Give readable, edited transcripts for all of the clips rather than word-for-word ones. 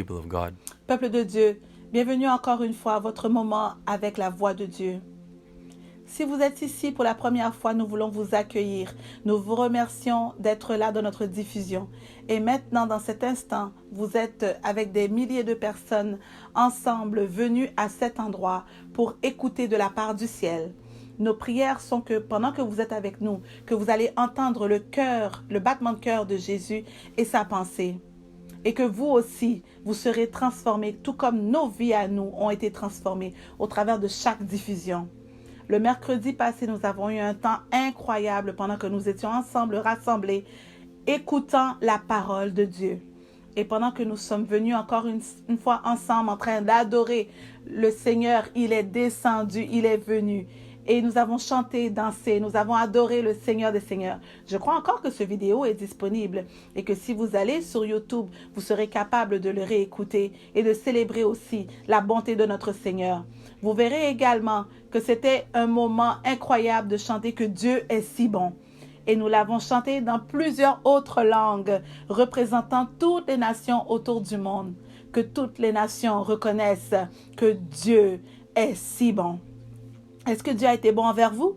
people of God. Peuple de Dieu, bienvenue encore une fois à votre moment avec la voix de Dieu. Si vous êtes ici pour la première fois, nous voulons vous accueillir. Nous vous remercions d'être là dans notre diffusion. Et maintenant, dans cet instant, vous êtes avec des milliers de personnes ensemble venues à cet endroit pour écouter de la part du ciel. Nos prières sont que pendant que vous êtes avec nous, que vous allez entendre le cœur, le battement de cœur de Jésus et sa pensée. Et que vous aussi, vous serez transformés, tout comme nos vies à nous ont été transformées au travers de chaque diffusion. Le mercredi passé, nous avons eu un temps incroyable pendant que nous étions ensemble rassemblés, écoutant la parole de Dieu. Et pendant que nous sommes venus encore une fois ensemble en train d'adorer le Seigneur, il est descendu, il est venu. Et nous avons chanté, dansé, nous avons adoré le Seigneur des Seigneurs. Je crois encore que ce vidéo est disponible et que si vous allez sur YouTube, vous serez capable de le réécouter et de célébrer aussi la bonté de notre Seigneur. Vous verrez également que c'était un moment incroyable de chanter que Dieu est si bon. Et nous l'avons chanté dans plusieurs autres langues, représentant toutes les nations autour du monde. Que toutes les nations reconnaissent que Dieu est si bon. Est-ce que Dieu a été bon envers vous?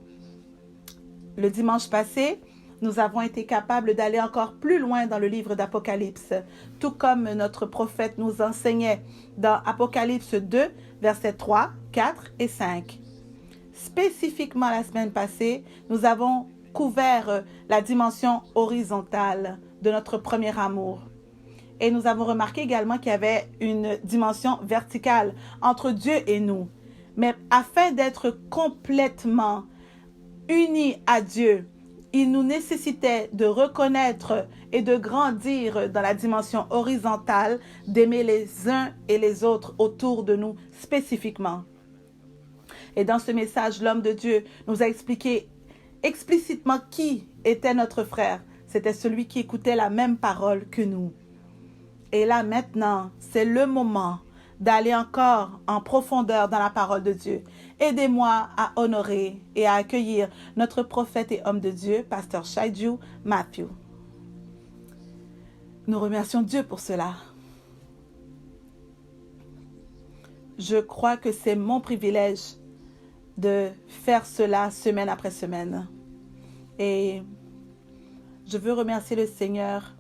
Le dimanche passé, nous avons été capables d'aller encore plus loin dans le livre d'Apocalypse, tout comme notre prophète nous enseignait dans Apocalypse 2, versets 3, 4 et 5. Spécifiquement la semaine passée, nous avons couvert la dimension horizontale de notre premier amour. Et nous avons remarqué également qu'il y avait une dimension verticale entre Dieu et nous. Mais afin d'être complètement unis à Dieu, il nous nécessitait de reconnaître et de grandir dans la dimension horizontale, d'aimer les uns et les autres autour de nous spécifiquement. Et dans ce message, l'homme de Dieu nous a expliqué explicitement qui était notre frère. C'était celui qui écoutait la même parole que nous. Et là maintenant, c'est le moment d'aller encore en profondeur dans la parole de Dieu. Aidez-moi à honorer et à accueillir notre prophète et homme de Dieu, Pasteur Shaiju Matthew. Nous remercions Dieu pour cela. Je crois que c'est mon privilège de faire cela semaine après semaine. Et je veux remercier le Seigneur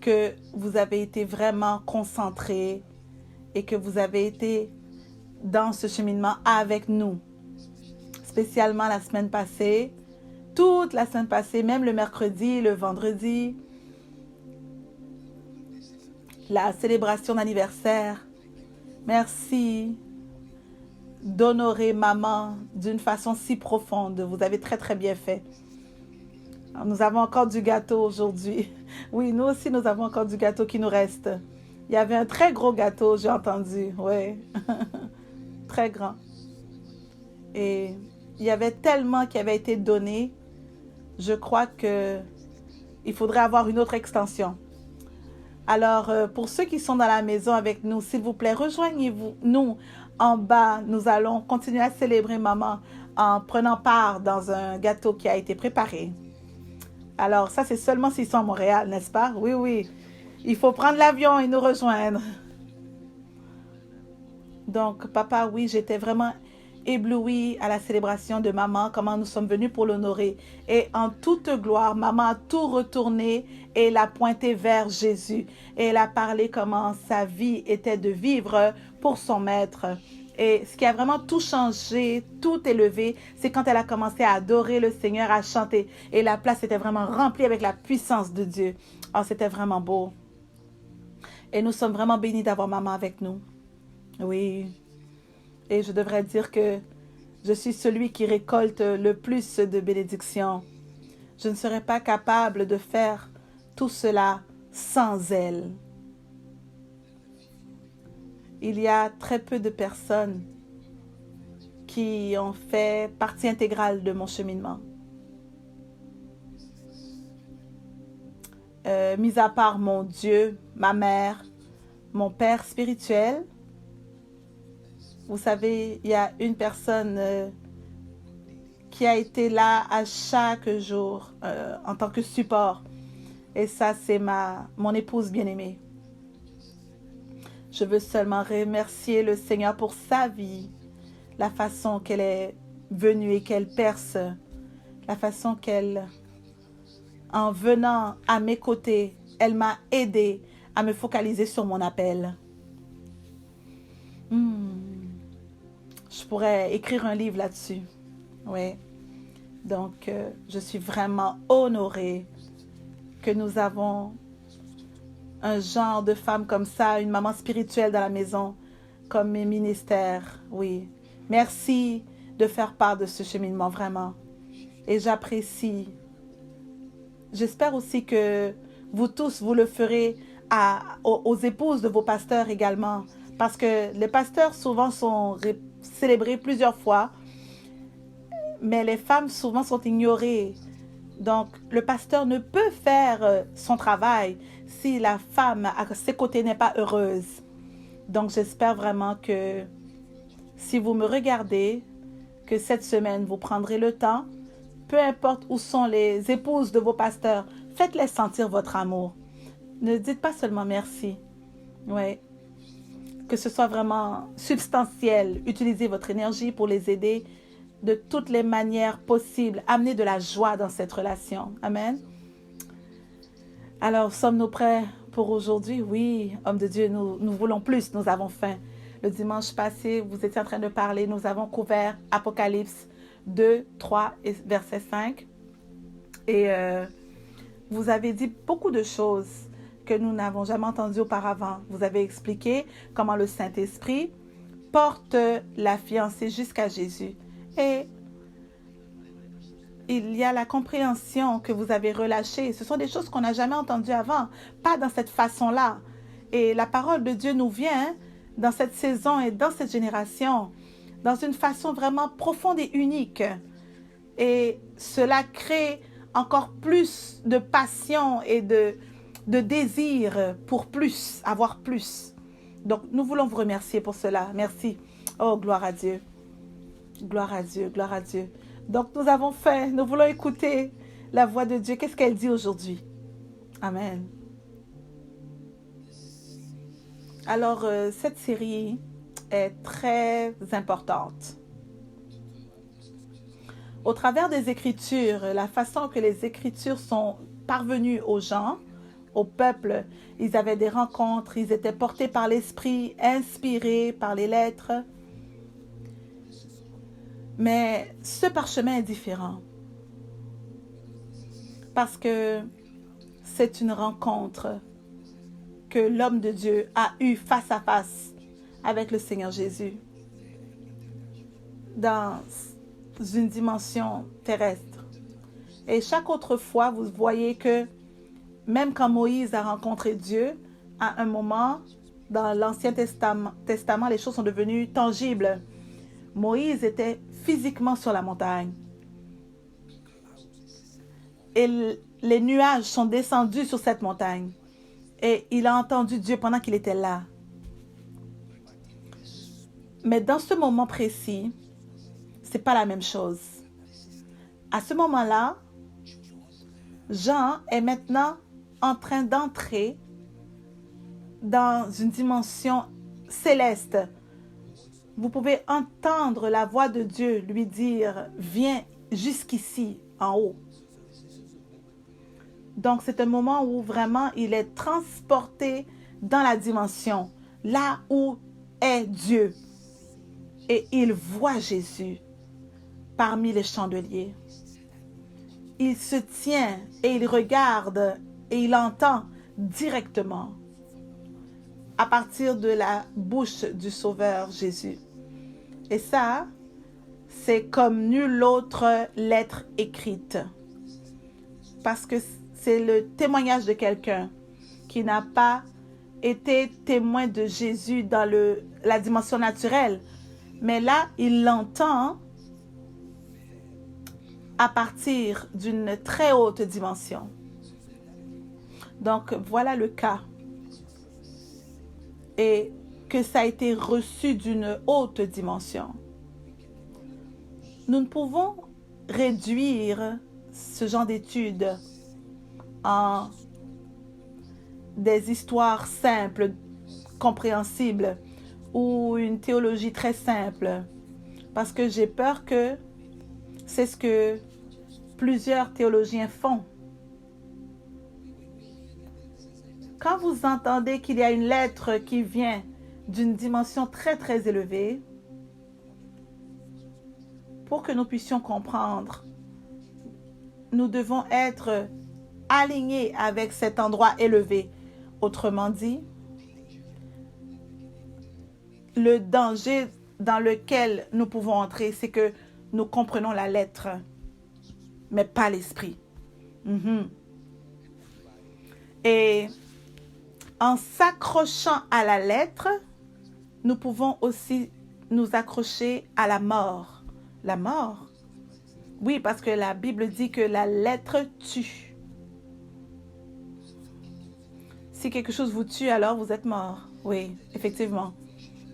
que vous avez été vraiment concentrés et que vous avez été dans ce cheminement avec nous. Spécialement la semaine passée, toute la semaine passée, même le mercredi, le vendredi, la célébration d'anniversaire. Merci d'honorer maman d'une façon si profonde. Vous avez très très bien fait. Nous avons encore du gâteau aujourd'hui. Oui, nous aussi, nous avons encore du gâteau qui nous reste. Il y avait un très gros gâteau, j'ai entendu. Oui, très grand. Et il y avait tellement qui avait été donné. Je crois qu'il faudrait avoir une autre extension. Alors, pour ceux qui sont dans la maison avec nous, s'il vous plaît, rejoignez-vous. Nous, en bas, nous allons continuer à célébrer maman en prenant part dans un gâteau qui a été préparé. Alors, ça, c'est seulement s'ils sont à Montréal, n'est-ce pas? Oui, oui. Il faut prendre l'avion et nous rejoindre. Donc, papa, oui, j'étais vraiment éblouie à la célébration de maman, comment nous sommes venus pour l'honorer. Et en toute gloire, maman a tout retourné et l'a pointé vers Jésus. Et elle a parlé comment sa vie était de vivre pour son maître. Et ce qui a vraiment tout changé, tout élevé, c'est quand elle a commencé à adorer le Seigneur, à chanter. Et la place était vraiment remplie avec la puissance de Dieu. Oh, c'était vraiment beau. Et nous sommes vraiment bénis d'avoir maman avec nous. Oui. Et je devrais dire que je suis celui qui récolte le plus de bénédictions. Je ne serais pas capable de faire tout cela sans elle. Il y a très peu de personnes qui ont fait partie intégrale de mon cheminement. Mis à part mon Dieu, ma mère, mon père spirituel, vous savez, il y a une personne qui a été là à chaque jour en tant que support. Et ça, c'est mon épouse bien-aimée. Je veux seulement remercier le Seigneur pour sa vie, la façon qu'elle est venue et qu'elle perce, la façon qu'elle, en venant à mes côtés, elle m'a aidé à me focaliser sur mon appel. Je pourrais écrire un livre là-dessus. Oui. Donc, je suis vraiment honorée que nous avons un genre de femme comme ça, une maman spirituelle dans la maison, comme mes ministères. Oui. Merci de faire part de ce cheminement, vraiment. Et j'apprécie. J'espère aussi que vous tous, vous le ferez aux épouses de vos pasteurs également. Parce que les pasteurs souvent sont célébrés plusieurs fois, mais les femmes souvent sont ignorées. Donc, le pasteur ne peut faire son travail si la femme à ses côtés n'est pas heureuse. Donc, j'espère vraiment que si vous me regardez, que cette semaine, vous prendrez le temps, peu importe où sont les épouses de vos pasteurs, faites-les sentir votre amour. Ne dites pas seulement merci. Oui. Que ce soit vraiment substantiel. Utilisez votre énergie pour les aider de toutes les manières possibles. Amenez de la joie dans cette relation. Amen. Alors, sommes-nous prêts pour aujourd'hui? Oui, homme de Dieu, nous voulons plus, nous avons faim. Le dimanche passé, vous étiez en train de parler, nous avons couvert Apocalypse 2, 3 et verset 5. Et vous avez dit beaucoup de choses que nous n'avons jamais entendues auparavant. Vous avez expliqué comment le Saint-Esprit porte la fiancée jusqu'à Jésus. Et il y a la compréhension que vous avez relâchée. Ce sont des choses qu'on n'a jamais entendues avant, pas dans cette façon-là. Et la parole de Dieu nous vient dans cette saison et dans cette génération, dans une façon vraiment profonde et unique. Et cela crée encore plus de passion et de désir pour plus, avoir plus. Donc, nous voulons vous remercier pour cela. Merci. Oh, gloire à Dieu. Gloire à Dieu, gloire à Dieu. Donc, nous avons faim. Nous voulons écouter la voix de Dieu. Qu'est-ce qu'elle dit aujourd'hui? Amen. Alors, cette série est très importante. Au travers des Écritures, la façon que les Écritures sont parvenues aux gens, au peuple, ils avaient des rencontres, ils étaient portés par l'Esprit, inspirés par les lettres. Mais ce parchemin est différent parce que c'est une rencontre que l'homme de Dieu a eue face à face avec le Seigneur Jésus dans une dimension terrestre. Et chaque autre fois, vous voyez que même quand Moïse a rencontré Dieu, à un moment, dans l'Ancien Testament, les choses sont devenues tangibles. Moïse était physiquement sur la montagne. Et les nuages sont descendus sur cette montagne. Et il a entendu Dieu pendant qu'il était là. Mais dans ce moment précis, ce n'est pas la même chose. À ce moment-là, Jean est maintenant en train d'entrer dans une dimension céleste. Vous pouvez entendre la voix de Dieu lui dire « Viens jusqu'ici, en haut ». Donc, c'est un moment où vraiment il est transporté dans la dimension, là où est Dieu. Et il voit Jésus parmi les chandeliers. Il se tient et il regarde et il entend directement à partir de la bouche du Sauveur Jésus. Et ça, c'est comme nulle autre lettre écrite. Parce que c'est le témoignage de quelqu'un qui n'a pas été témoin de Jésus dans la dimension naturelle. Mais là, il l'entend à partir d'une très haute dimension. Donc, voilà le cas. Et que ça a été reçu d'une haute dimension. Nous ne pouvons réduire ce genre d'études en des histoires simples compréhensible ou une théologie très simple. Parce que j'ai peur que c'est ce que plusieurs théologiens font. Quand vous entendez qu'il y a une lettre qui vient d'une dimension très très élevée, pour que nous puissions comprendre, nous devons être alignés avec cet endroit élevé. Autrement dit, le danger dans lequel nous pouvons entrer, c'est que nous comprenons la lettre, mais pas l'esprit. Et en s'accrochant à la lettre, nous pouvons aussi nous accrocher à la mort. La mort? Oui, parce que la Bible dit que la lettre tue. Si quelque chose vous tue, alors vous êtes mort. Oui, effectivement.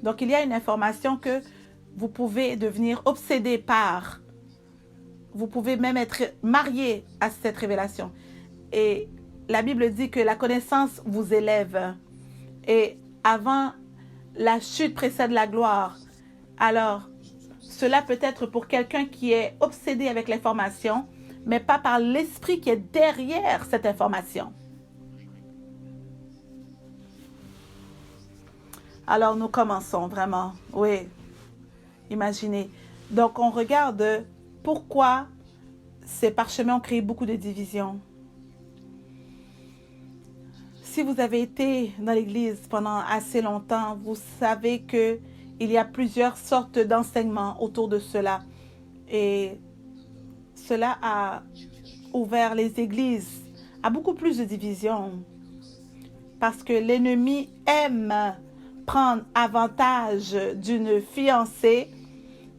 Donc, il y a une information que vous pouvez devenir obsédé par. Vous pouvez même être marié à cette révélation. Et la Bible dit que la connaissance vous élève. Et avant, la chute précède la gloire. Alors, cela peut être pour quelqu'un qui est obsédé avec l'information, mais pas par l'esprit qui est derrière cette information. Alors, nous commençons vraiment. Oui, imaginez. Donc, on regarde pourquoi ces parchemins ont créé beaucoup de divisions. Si vous avez été dans l'Église pendant assez longtemps, vous savez qu'il y a plusieurs sortes d'enseignements autour de cela. Et cela a ouvert les églises à beaucoup plus de divisions. Parce que l'ennemi aime prendre avantage d'une fiancée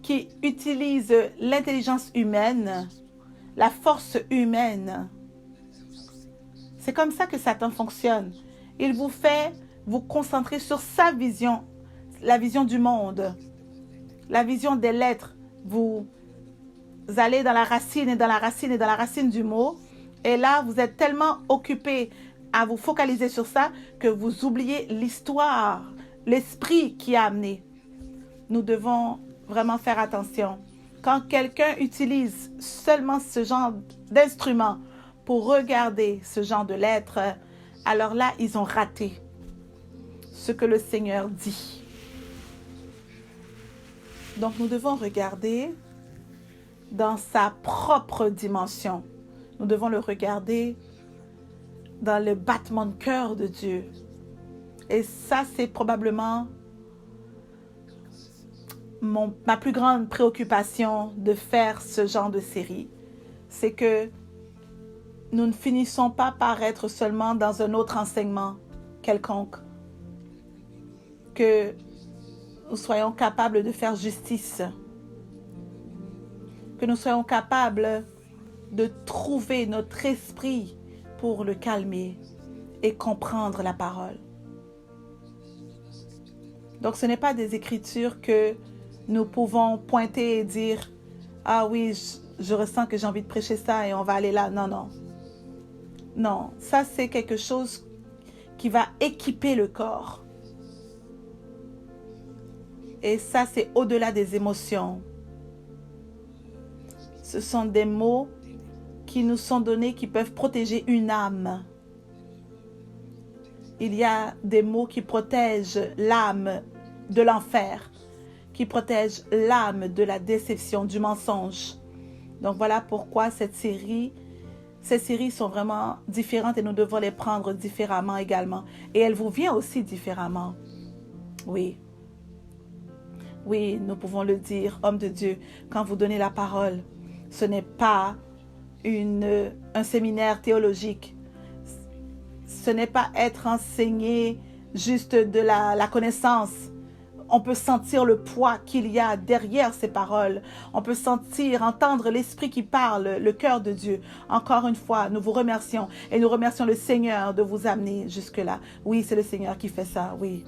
qui utilise l'intelligence humaine, la force humaine. C'est comme ça que Satan fonctionne. Il vous fait vous concentrer sur sa vision, la vision du monde, la vision des lettres. Vous allez dans la racine et dans la racine et dans la racine du mot. Et là, vous êtes tellement occupé à vous focaliser sur ça que vous oubliez l'histoire, l'esprit qui a amené. Nous devons vraiment faire attention. Quand quelqu'un utilise seulement ce genre d'instrument pour regarder ce genre de lettres, alors là, ils ont raté ce que le Seigneur dit. Donc, nous devons regarder dans sa propre dimension. Nous devons le regarder dans le battement de cœur de Dieu. Et ça, c'est probablement ma plus grande préoccupation de faire ce genre de série. C'est que nous ne finissons pas par être seulement dans un autre enseignement quelconque. Que nous soyons capables de faire justice. Que nous soyons capables de trouver notre esprit pour le calmer et comprendre la parole. Donc, ce n'est pas des écritures que nous pouvons pointer et dire « Ah oui, je ressens que j'ai envie de prêcher ça et on va aller là. » Non, non. Non, ça c'est quelque chose qui va équiper le corps. Et ça c'est au-delà des émotions. Ce sont des mots qui nous sont donnés qui peuvent protéger une âme. Il y a des mots qui protègent l'âme de l'enfer, qui protègent l'âme de la déception, du mensonge. Donc voilà pourquoi ces séries sont vraiment différentes et nous devons les prendre différemment également. Et elle vous vient aussi différemment. Oui. Oui, nous pouvons le dire, homme de Dieu, quand vous donnez la parole, ce n'est pas un séminaire théologique. Ce n'est pas être enseigné juste de la connaissance. On peut sentir le poids qu'il y a derrière ces paroles. On peut entendre l'esprit qui parle, le cœur de Dieu. Encore une fois, nous vous remercions et nous remercions le Seigneur de vous amener jusque-là. Oui, c'est le Seigneur qui fait ça, oui.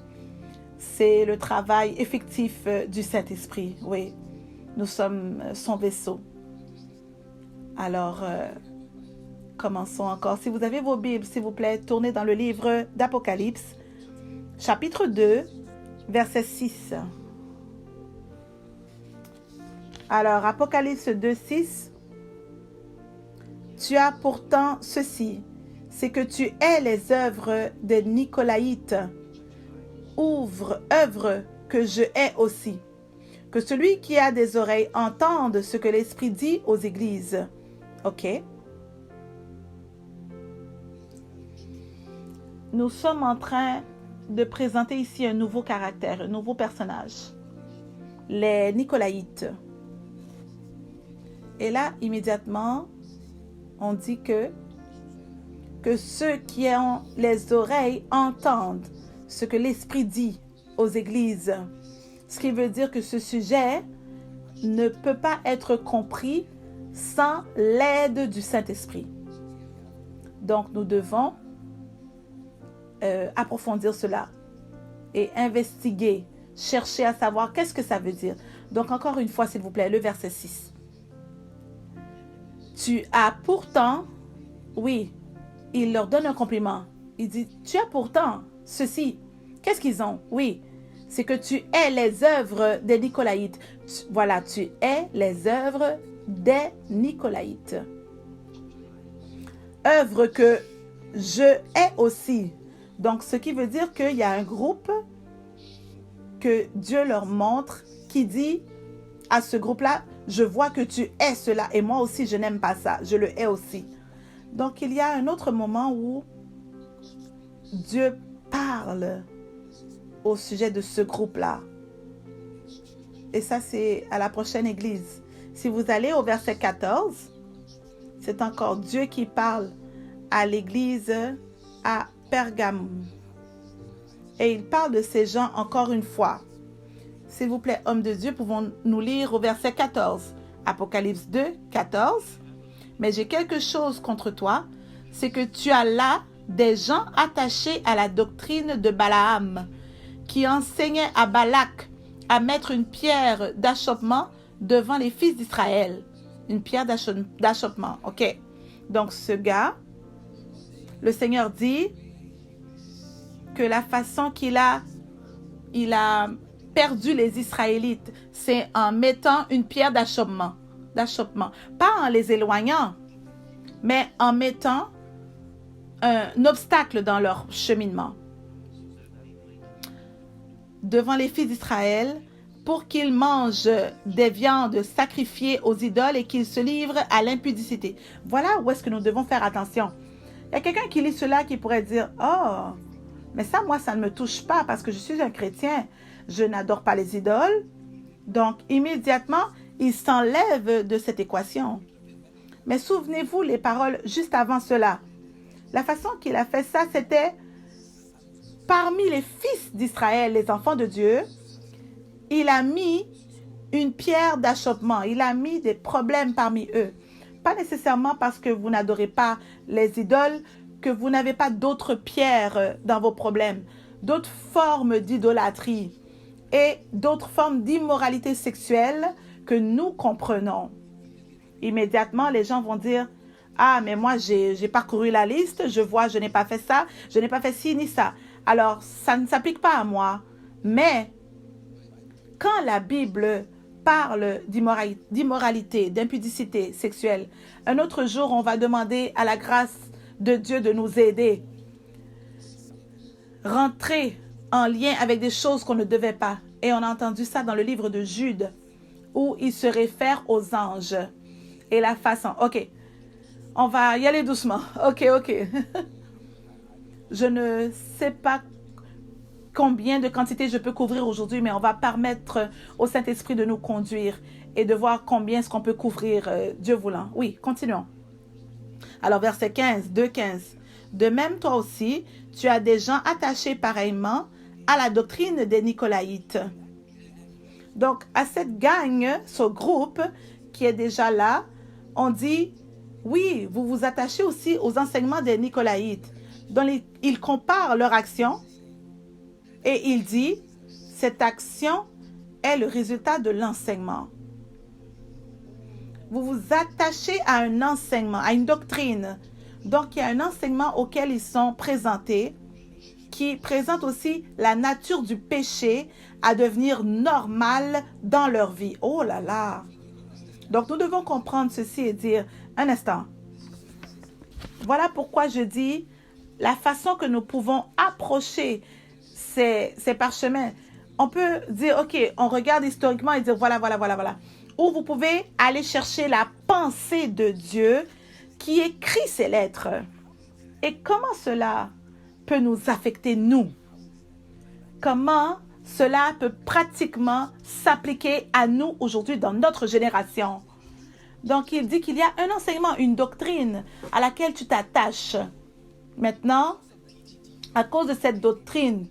C'est le travail effectif du Saint-Esprit, oui. Nous sommes son vaisseau. Alors, commençons encore. Si vous avez vos Bibles, s'il vous plaît, tournez dans le livre d'Apocalypse. chapitre 2, verset 6. Alors, Apocalypse 2, 6. Tu as pourtant ceci, c'est que tu hais les œuvres des Nicolaïtes, œuvres que je hais aussi. Que celui qui a des oreilles entende ce que l'Esprit dit aux églises. OK? Nous sommes en train de présenter ici un nouveau caractère, un nouveau personnage. Les Nicolaïtes. Et là, immédiatement, on dit que ceux qui ont les oreilles entendent ce que l'Esprit dit aux églises. Ce qui veut dire que ce sujet ne peut pas être compris sans l'aide du Saint-Esprit. Donc, nous devons approfondir cela et investiguer, chercher à savoir qu'est-ce que ça veut dire. Donc, encore une fois, s'il vous plaît, le verset 6. Tu as pourtant, oui, il leur donne un compliment. Il dit, tu as pourtant ceci. Qu'est-ce qu'ils ont? Oui, c'est que tu hais les œuvres des Nicolaïtes. Voilà, tu hais les œuvres des Nicolaïtes. Œuvres que je hais aussi. Donc, ce qui veut dire qu'il y a un groupe que Dieu leur montre qui dit à ce groupe-là, je vois que tu hais cela et moi aussi je n'aime pas ça, je le hais aussi. Donc, il y a un autre moment où Dieu parle au sujet de ce groupe-là. Et ça, c'est à la prochaine église. Si vous allez au verset 14, c'est encore Dieu qui parle à l'église à Pergamum. Et il parle de ces gens encore une fois. S'il vous plaît, hommes de Dieu, pouvons-nous lire au verset 14. Apocalypse 2, 14. Mais j'ai quelque chose contre toi, c'est que tu as là des gens attachés à la doctrine de Balaam, qui enseignait à Balak à mettre une pierre d'achoppement devant les fils d'Israël. Une pierre d'achoppement, ok. Donc ce gars, le Seigneur dit que la façon qu'il a perdu les Israélites, c'est en mettant une pierre d'achoppement. Pas en les éloignant, mais en mettant un obstacle dans leur cheminement devant les fils d'Israël pour qu'ils mangent des viandes sacrifiées aux idoles et qu'ils se livrent à l'impudicité. Voilà où est-ce que nous devons faire attention. Il y a quelqu'un qui lit cela qui pourrait dire « Oh, mais ça, moi, ça ne me touche pas parce que je suis un chrétien. Je n'adore pas les idoles. » Donc, immédiatement, il s'enlève de cette équation. Mais souvenez-vous les paroles juste avant cela. La façon qu'il a fait ça, c'était parmi les fils d'Israël, les enfants de Dieu, il a mis une pierre d'achoppement. Il a mis des problèmes parmi eux. Pas nécessairement parce que vous n'adorez pas les idoles, que vous n'avez pas d'autres pierres dans vos problèmes, d'autres formes d'idolâtrie et d'autres formes d'immoralité sexuelle que nous comprenons. Immédiatement, les gens vont dire « Ah, mais moi, j'ai parcouru la liste, je vois, je n'ai pas fait ça, je n'ai pas fait ci ni ça. Alors, ça ne s'applique pas à moi. » Mais quand la Bible parle d'immoralité, d'impudicité sexuelle, un autre jour, on va demander à la grâce de Dieu de nous aider. Rentrer en lien avec des choses qu'on ne devait pas. Et on a entendu ça dans le livre de Jude, où il se réfère aux anges. Et la façon. OK, on va y aller doucement. OK. Je ne sais pas combien de quantités je peux couvrir aujourd'hui, mais on va permettre au Saint-Esprit de nous conduire et de voir combien est-ce qu'on peut couvrir, Dieu voulant. Oui, continuons. Alors, verset 15, 2,15. De même, toi aussi, tu as des gens attachés pareillement à la doctrine des Nicolaïtes. Donc, à cette gang, ce groupe qui est déjà là, on dit, oui, vous vous attachez aussi aux enseignements des Nicolaïtes. Donc, il compare leur action et il dit, cette action est le résultat de l'enseignement. Vous vous attachez à un enseignement, à une doctrine. Donc, il y a un enseignement auquel ils sont présentés qui présente aussi la nature du péché à devenir normale dans leur vie. Oh là là! Donc, nous devons comprendre ceci et dire, un instant, voilà pourquoi je dis la façon que nous pouvons approcher ces parchemins. On peut dire, OK, on regarde historiquement et dire, voilà. Ou vous pouvez aller chercher la pensée de Dieu qui écrit ces lettres. Et comment cela peut nous affecter, nous? Comment cela peut pratiquement s'appliquer à nous aujourd'hui dans notre génération? Donc, il dit qu'il y a un enseignement, une doctrine à laquelle tu t'attaches. Maintenant, à cause de cette doctrine,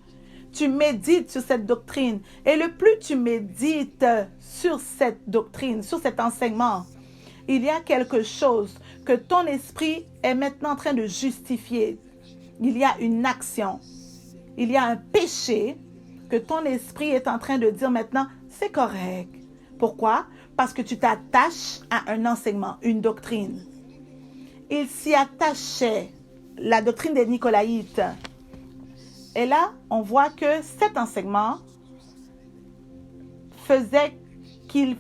tu médites sur cette doctrine. Et le plus tu médites sur cette doctrine, sur cet enseignement, il y a quelque chose que ton esprit est maintenant en train de justifier. Il y a une action. Il y a un péché que ton esprit est en train de dire maintenant, c'est correct. Pourquoi? Parce que tu t'attaches à un enseignement, une doctrine. Il s'y attachait, la doctrine des Nicolaïtes. Et là, on voit que cet enseignement faisait qu'il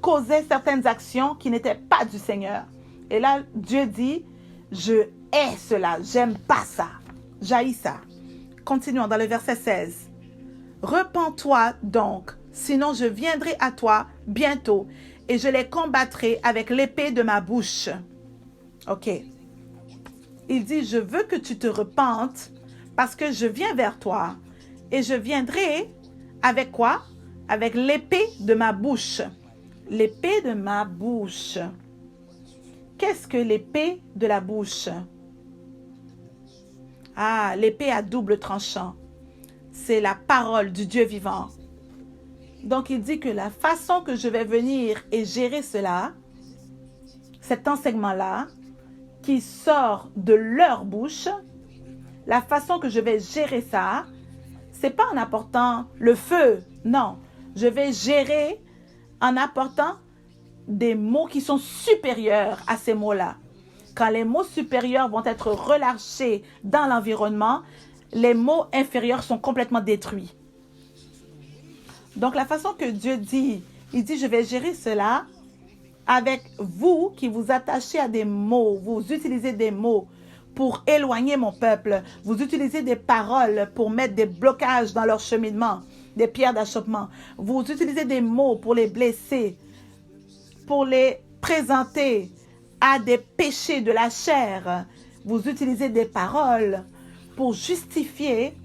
causait certaines actions qui n'étaient pas du Seigneur. Et là, Dieu dit, je hais cela, j'aime pas ça, j'haïs ça. Continuons dans le verset 16. Repens-toi donc, sinon je viendrai à toi bientôt et je les combattrai avec l'épée de ma bouche. OK. Il dit, je veux que tu te repentes parce que je viens vers toi et je viendrai avec quoi? Avec l'épée de ma bouche. L'épée de ma bouche. Qu'est-ce que l'épée de la bouche? Ah, l'épée à double tranchant. C'est la parole du Dieu vivant. Donc, il dit que la façon que je vais venir et gérer cela, cet enseignement-là, qui sort de leur bouche, la façon que je vais gérer ça, c'est pas en apportant le feu, non. Je vais gérer en apportant des mots qui sont supérieurs à ces mots-là. Quand les mots supérieurs vont être relâchés dans l'environnement, les mots inférieurs sont complètement détruits. Donc, la façon que Dieu dit, il dit, je vais gérer cela avec vous qui vous attachez à des mots, vous utilisez des mots pour éloigner mon peuple, vous utilisez des paroles pour mettre des blocages dans leur cheminement, des pierres d'achoppement, vous utilisez des mots pour les blesser, pour les présenter à des péchés de la chair, vous utilisez des paroles pour justifier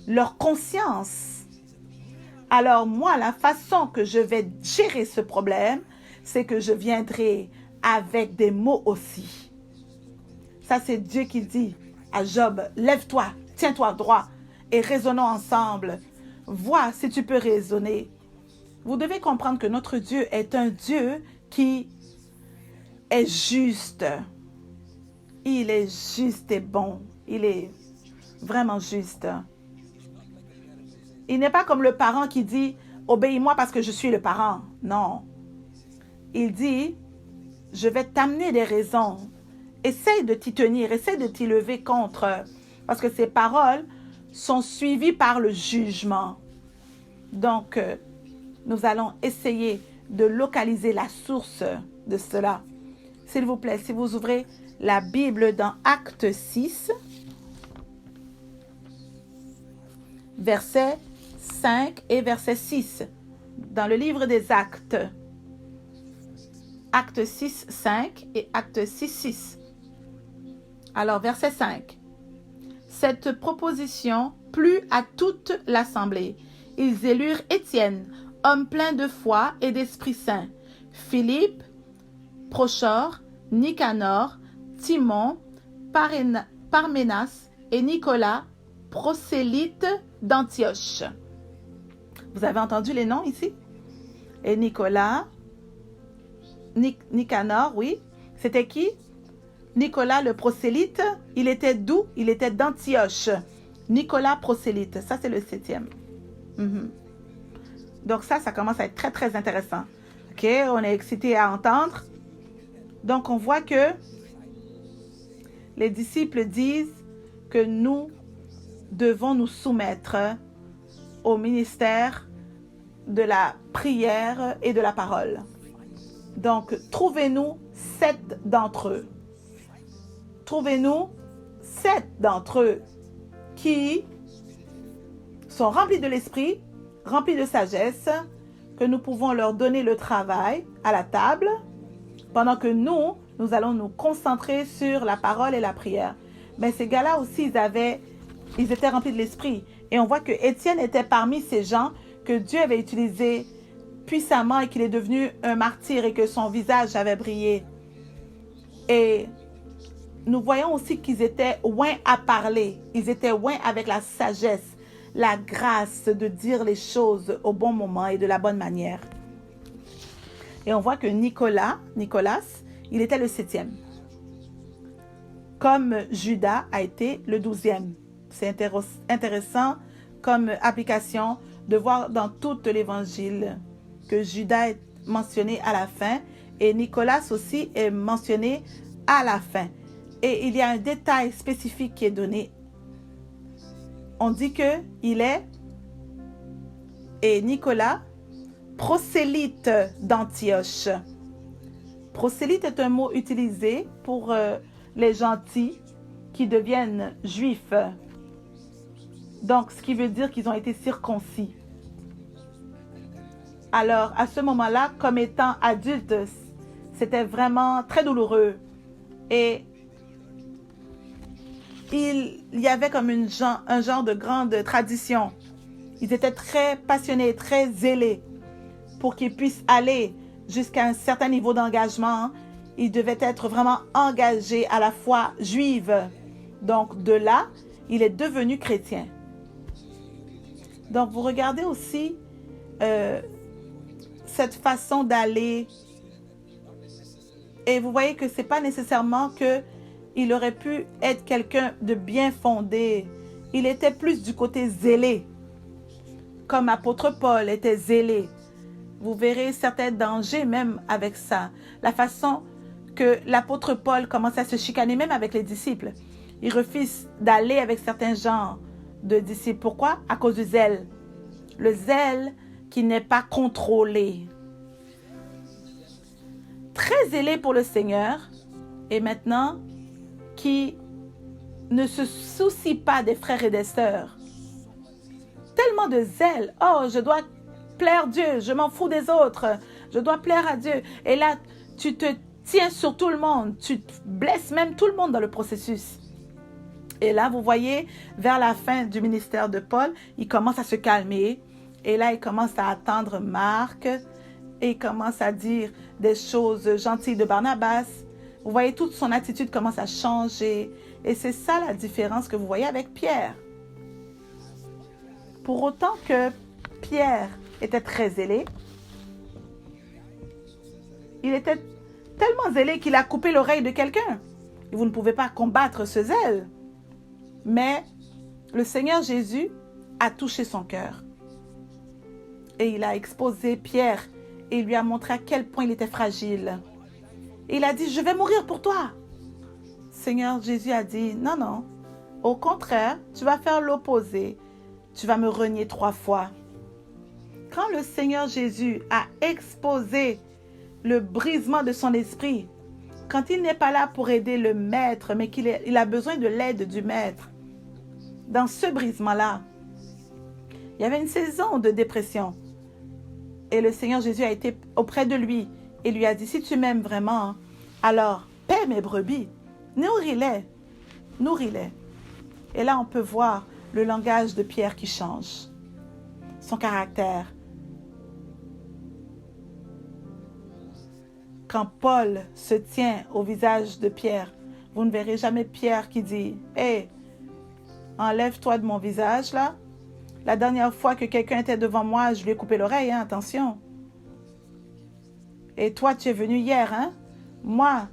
leur conscience. Alors moi, la façon que je vais gérer ce problème, c'est que je viendrai avec des mots aussi. Ça, c'est Dieu qui dit à Job, lève-toi, tiens-toi droit et raisonnons ensemble. Vois si tu peux raisonner. Vous devez comprendre que notre Dieu est un Dieu qui est juste. Il est juste et bon. Il est vraiment juste. Il n'est pas comme le parent qui dit « Obéis-moi parce que je suis le parent ». Non. Il dit « Je vais t'amener des raisons. Essaye de t'y tenir, essaye de t'y lever contre. » Parce que ces paroles sont suivies par le jugement. Donc, nous allons essayer de localiser la source de cela. S'il vous plaît, si vous ouvrez la Bible dans Acte 6, verset 5 et verset 6, dans le livre des Actes. Acte 6, 5 et Acte 6, 6. Alors, verset 5. Cette proposition plut à toute l'assemblée. Ils élurent Étienne, homme plein de foi et d'Esprit Saint, Philippe, Prochor, Nicanor, Timon, Parménas et Nicolas, prosélyte d'Antioche. Vous avez entendu les noms ici? Et Nicolas, Nicanor, oui. C'était qui? Nicolas le prosélyte, il était d'où? Il était d'Antioche. Nicolas prosélyte, ça c'est le 7e. Donc ça commence à être très très intéressant. Ok, on est excité à entendre. Donc on voit que les disciples disent que nous devons nous soumettre au ministère de la prière et de la parole. Donc, trouvez-nous 7 d'entre eux. Trouvez-nous 7 d'entre eux qui sont remplis de l'esprit, remplis de sagesse, que nous pouvons leur donner le travail à la table, pendant que nous allons nous concentrer sur la parole et la prière. Mais ces gars-là aussi, ils étaient remplis de l'esprit. Et on voit que Étienne était parmi ces gens que Dieu avait utilisés puissamment et qu'il est devenu un martyr et que son visage avait brillé. Et nous voyons aussi qu'ils étaient oints à parler. Ils étaient oints avec la sagesse, la grâce de dire les choses au bon moment et de la bonne manière. Et on voit que Nicolas, il était le 7e. Comme Judas a été le 12e. C'est intéressant comme application de voir dans tout l'évangile que Judas est mentionné à la fin et Nicolas aussi est mentionné à la fin. Et il y a un détail spécifique qui est donné. On dit qu'il est, et Nicolas, prosélyte d'Antioche. Prosélyte est un mot utilisé pour les gentils qui deviennent juifs. Donc, ce qui veut dire qu'ils ont été circoncis. Alors, à ce moment-là, comme étant adulte, c'était vraiment très douloureux. Et il y avait comme un genre de grande tradition. Ils étaient très passionnés, très zélés pour qu'ils puissent aller jusqu'à un certain niveau d'engagement. Ils devaient être vraiment engagés à la foi juive. Donc, de là, il est devenu chrétien. Donc, vous regardez aussi cette façon d'aller et vous voyez que ce n'est pas nécessairement qu'il aurait pu être quelqu'un de bien fondé. Il était plus du côté zélé, comme apôtre Paul était zélé. Vous verrez certains dangers même avec ça. La façon que l'apôtre Paul commence à se chicaner même avec les disciples. Il refuse d'aller avec certains genres de disciples. Pourquoi? À cause du zèle. Le zèle qui n'est pas contrôlé. Très zélé pour le Seigneur et maintenant qui ne se soucie pas des frères et des sœurs. Tellement de zèle. Oh, je dois plaire Dieu, je m'en fous des autres, je dois plaire à Dieu. Et là, tu te tiens sur tout le monde, tu blesses même tout le monde dans le processus. Et là, vous voyez, vers la fin du ministère de Paul, il commence à se calmer. Et là, il commence à attendre Marc. Et il commence à dire des choses gentilles de Barnabas. Vous voyez, toute son attitude commence à changer. Et c'est ça la différence que vous voyez avec Pierre. Pour autant que Pierre était très zélé, il était tellement zélé qu'il a coupé l'oreille de quelqu'un. Et vous ne pouvez pas combattre ce zèle. Mais le Seigneur Jésus a touché son cœur. Et il a exposé Pierre et il lui a montré à quel point il était fragile. Et il a dit, je vais mourir pour toi. Seigneur Jésus a dit, non, non. Au contraire, tu vas faire l'opposé. Tu vas me renier 3 fois. Quand le Seigneur Jésus a exposé le brisement de son esprit, quand il n'est pas là pour aider le maître, mais qu'il a besoin de l'aide du maître, dans ce brisement-là, il y avait une saison de dépression. Et le Seigneur Jésus a été auprès de lui et lui a dit, si tu m'aimes vraiment, alors paie mes brebis, nourris-les, nourris-les. Et là, on peut voir le langage de Pierre qui change, son caractère. Quand Paul se tient au visage de Pierre, vous ne verrez jamais Pierre qui dit, « Hé, enlève-toi de mon visage là. La dernière fois que quelqu'un était devant moi, je lui ai coupé l'oreille, hein, attention. Et toi, tu es venu hier, hein? Moi,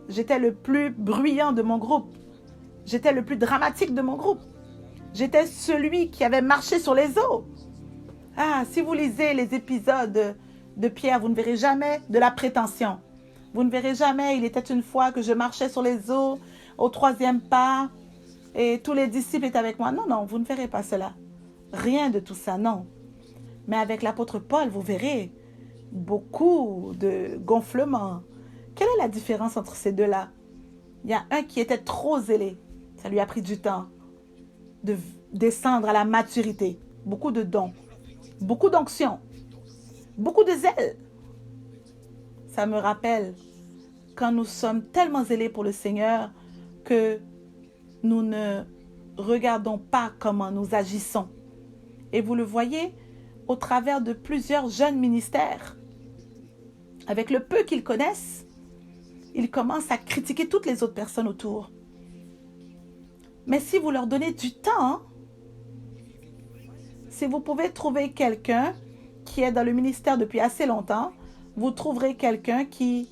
j'étais le plus bruyant de mon groupe. J'étais le plus dramatique de mon groupe. J'étais celui qui avait marché sur les eaux. Ah, si vous lisez les épisodes de Pierre, vous ne verrez jamais de la prétention. Vous ne verrez jamais, il était une fois que je marchais sur les eaux, au 3e pas, et tous les disciples étaient avec moi. Non, non, vous ne verrez pas cela. Rien de tout ça, non. Mais avec l'apôtre Paul, vous verrez beaucoup de gonflements. Quelle est la différence entre ces deux-là? Il y a un qui était trop zélé. Ça lui a pris du temps de descendre à la maturité. Beaucoup de dons, beaucoup d'onction, beaucoup de zèle. Ça me rappelle quand nous sommes tellement zélés pour le Seigneur que nous ne regardons pas comment nous agissons. Et vous le voyez au travers de plusieurs jeunes ministères. Avec le peu qu'ils connaissent, ils commencent à critiquer toutes les autres personnes autour. Mais si vous leur donnez du temps, si vous pouvez trouver quelqu'un qui est dans le ministère depuis assez longtemps, vous trouverez quelqu'un qui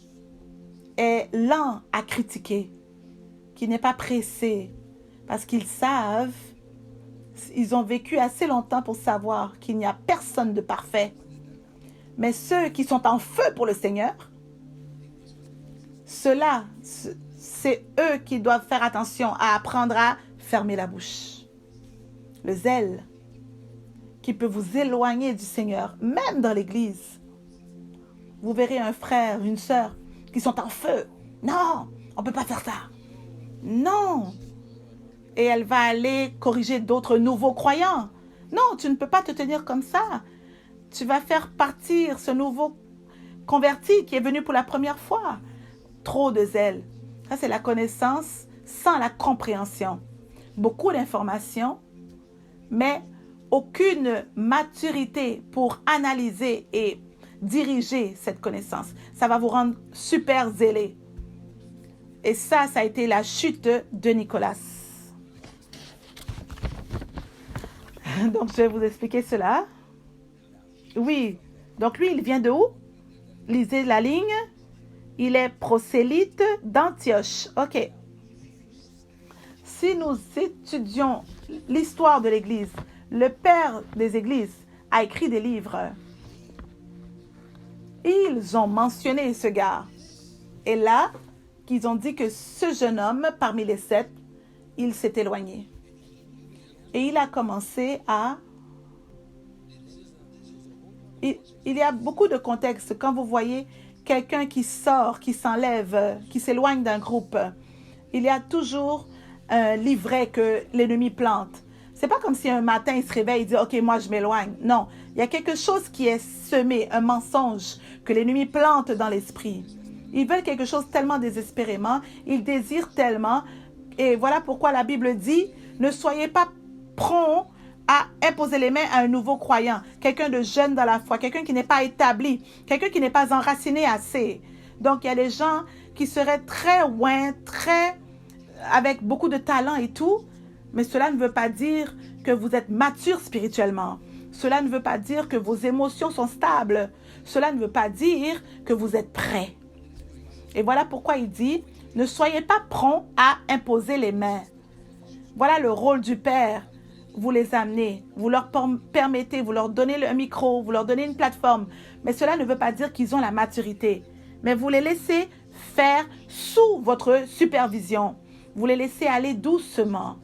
est lent à critiquer, qui n'est pas pressé, parce qu'ils savent, ils ont vécu assez longtemps pour savoir qu'il n'y a personne de parfait. Mais ceux qui sont en feu pour le Seigneur, ceux-là, c'est eux qui doivent faire attention à apprendre à fermer la bouche. Le zèle qui peut vous éloigner du Seigneur, même dans l'Église. Vous verrez un frère, une sœur qui sont en feu. Non, on ne peut pas faire ça. Non. Et elle va aller corriger d'autres nouveaux croyants. Non, tu ne peux pas te tenir comme ça. Tu vas faire partir ce nouveau converti qui est venu pour la première fois. Trop de zèle. Ça, c'est la connaissance sans la compréhension. Beaucoup d'informations, mais aucune maturité pour analyser et diriger cette connaissance. Ça va vous rendre super zélé. Et ça a été la chute de Nicolas. Donc, je vais vous expliquer cela. Oui. Donc, lui, il vient de où? Lisez la ligne. Il est prosélyte d'Antioche. OK. Si nous étudions l'histoire de l'Église, le père des églises a écrit des livres. Ils ont mentionné ce gars. Et là, qu'ils ont dit que ce jeune homme, parmi les 7, il s'est éloigné. Et il a commencé à... Il y a beaucoup de contextes. Quand vous voyez quelqu'un qui sort, qui s'enlève, qui s'éloigne d'un groupe, il y a toujours un livret que l'ennemi plante. C'est pas comme si un matin, il se réveille et dit « Ok, moi, je m'éloigne ». Non, il y a quelque chose qui est semé, un mensonge que l'ennemi plante dans l'esprit. Ils veulent quelque chose tellement désespérément, ils désirent tellement. Et voilà pourquoi la Bible dit « Ne soyez pas prompts à imposer les mains à un nouveau croyant, quelqu'un de jeune dans la foi, quelqu'un qui n'est pas établi, quelqu'un qui n'est pas enraciné assez. » Donc, il y a des gens qui seraient très loin, avec beaucoup de talent et tout, mais cela ne veut pas dire que vous êtes mature spirituellement. Cela ne veut pas dire que vos émotions sont stables. Cela ne veut pas dire que vous êtes prêts. Et voilà pourquoi il dit, ne soyez pas prompts à imposer les mains. Voilà le rôle du Père. Vous les amenez, vous leur permettez, vous leur donnez un micro, vous leur donnez une plateforme. Mais cela ne veut pas dire qu'ils ont la maturité. Mais vous les laissez faire sous votre supervision. Vous les laissez aller doucement.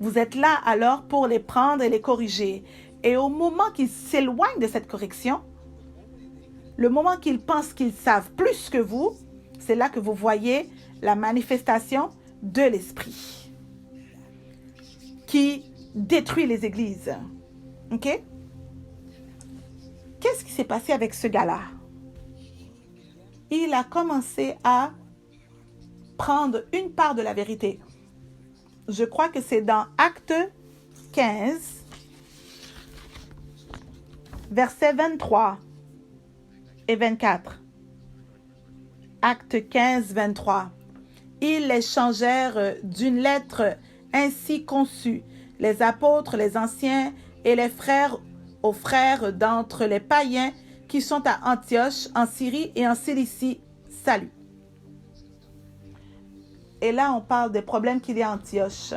Vous êtes là alors pour les prendre et les corriger. Et au moment qu'ils s'éloignent de cette correction, le moment qu'ils pensent qu'ils savent plus que vous, c'est là que vous voyez la manifestation de l'esprit qui détruit les églises. OK? Qu'est-ce qui s'est passé avec ce gars-là? Il a commencé à prendre une part de la vérité. Je crois que c'est dans Acte 15, versets 23 et 24. Acte 15, 23. Ils échangèrent d'une lettre ainsi conçue, les apôtres, les anciens et les frères aux frères d'entre les païens qui sont à Antioche, en Syrie et en Cilicie. Salut. Et là, on parle des problèmes qu'il y a à Antioche.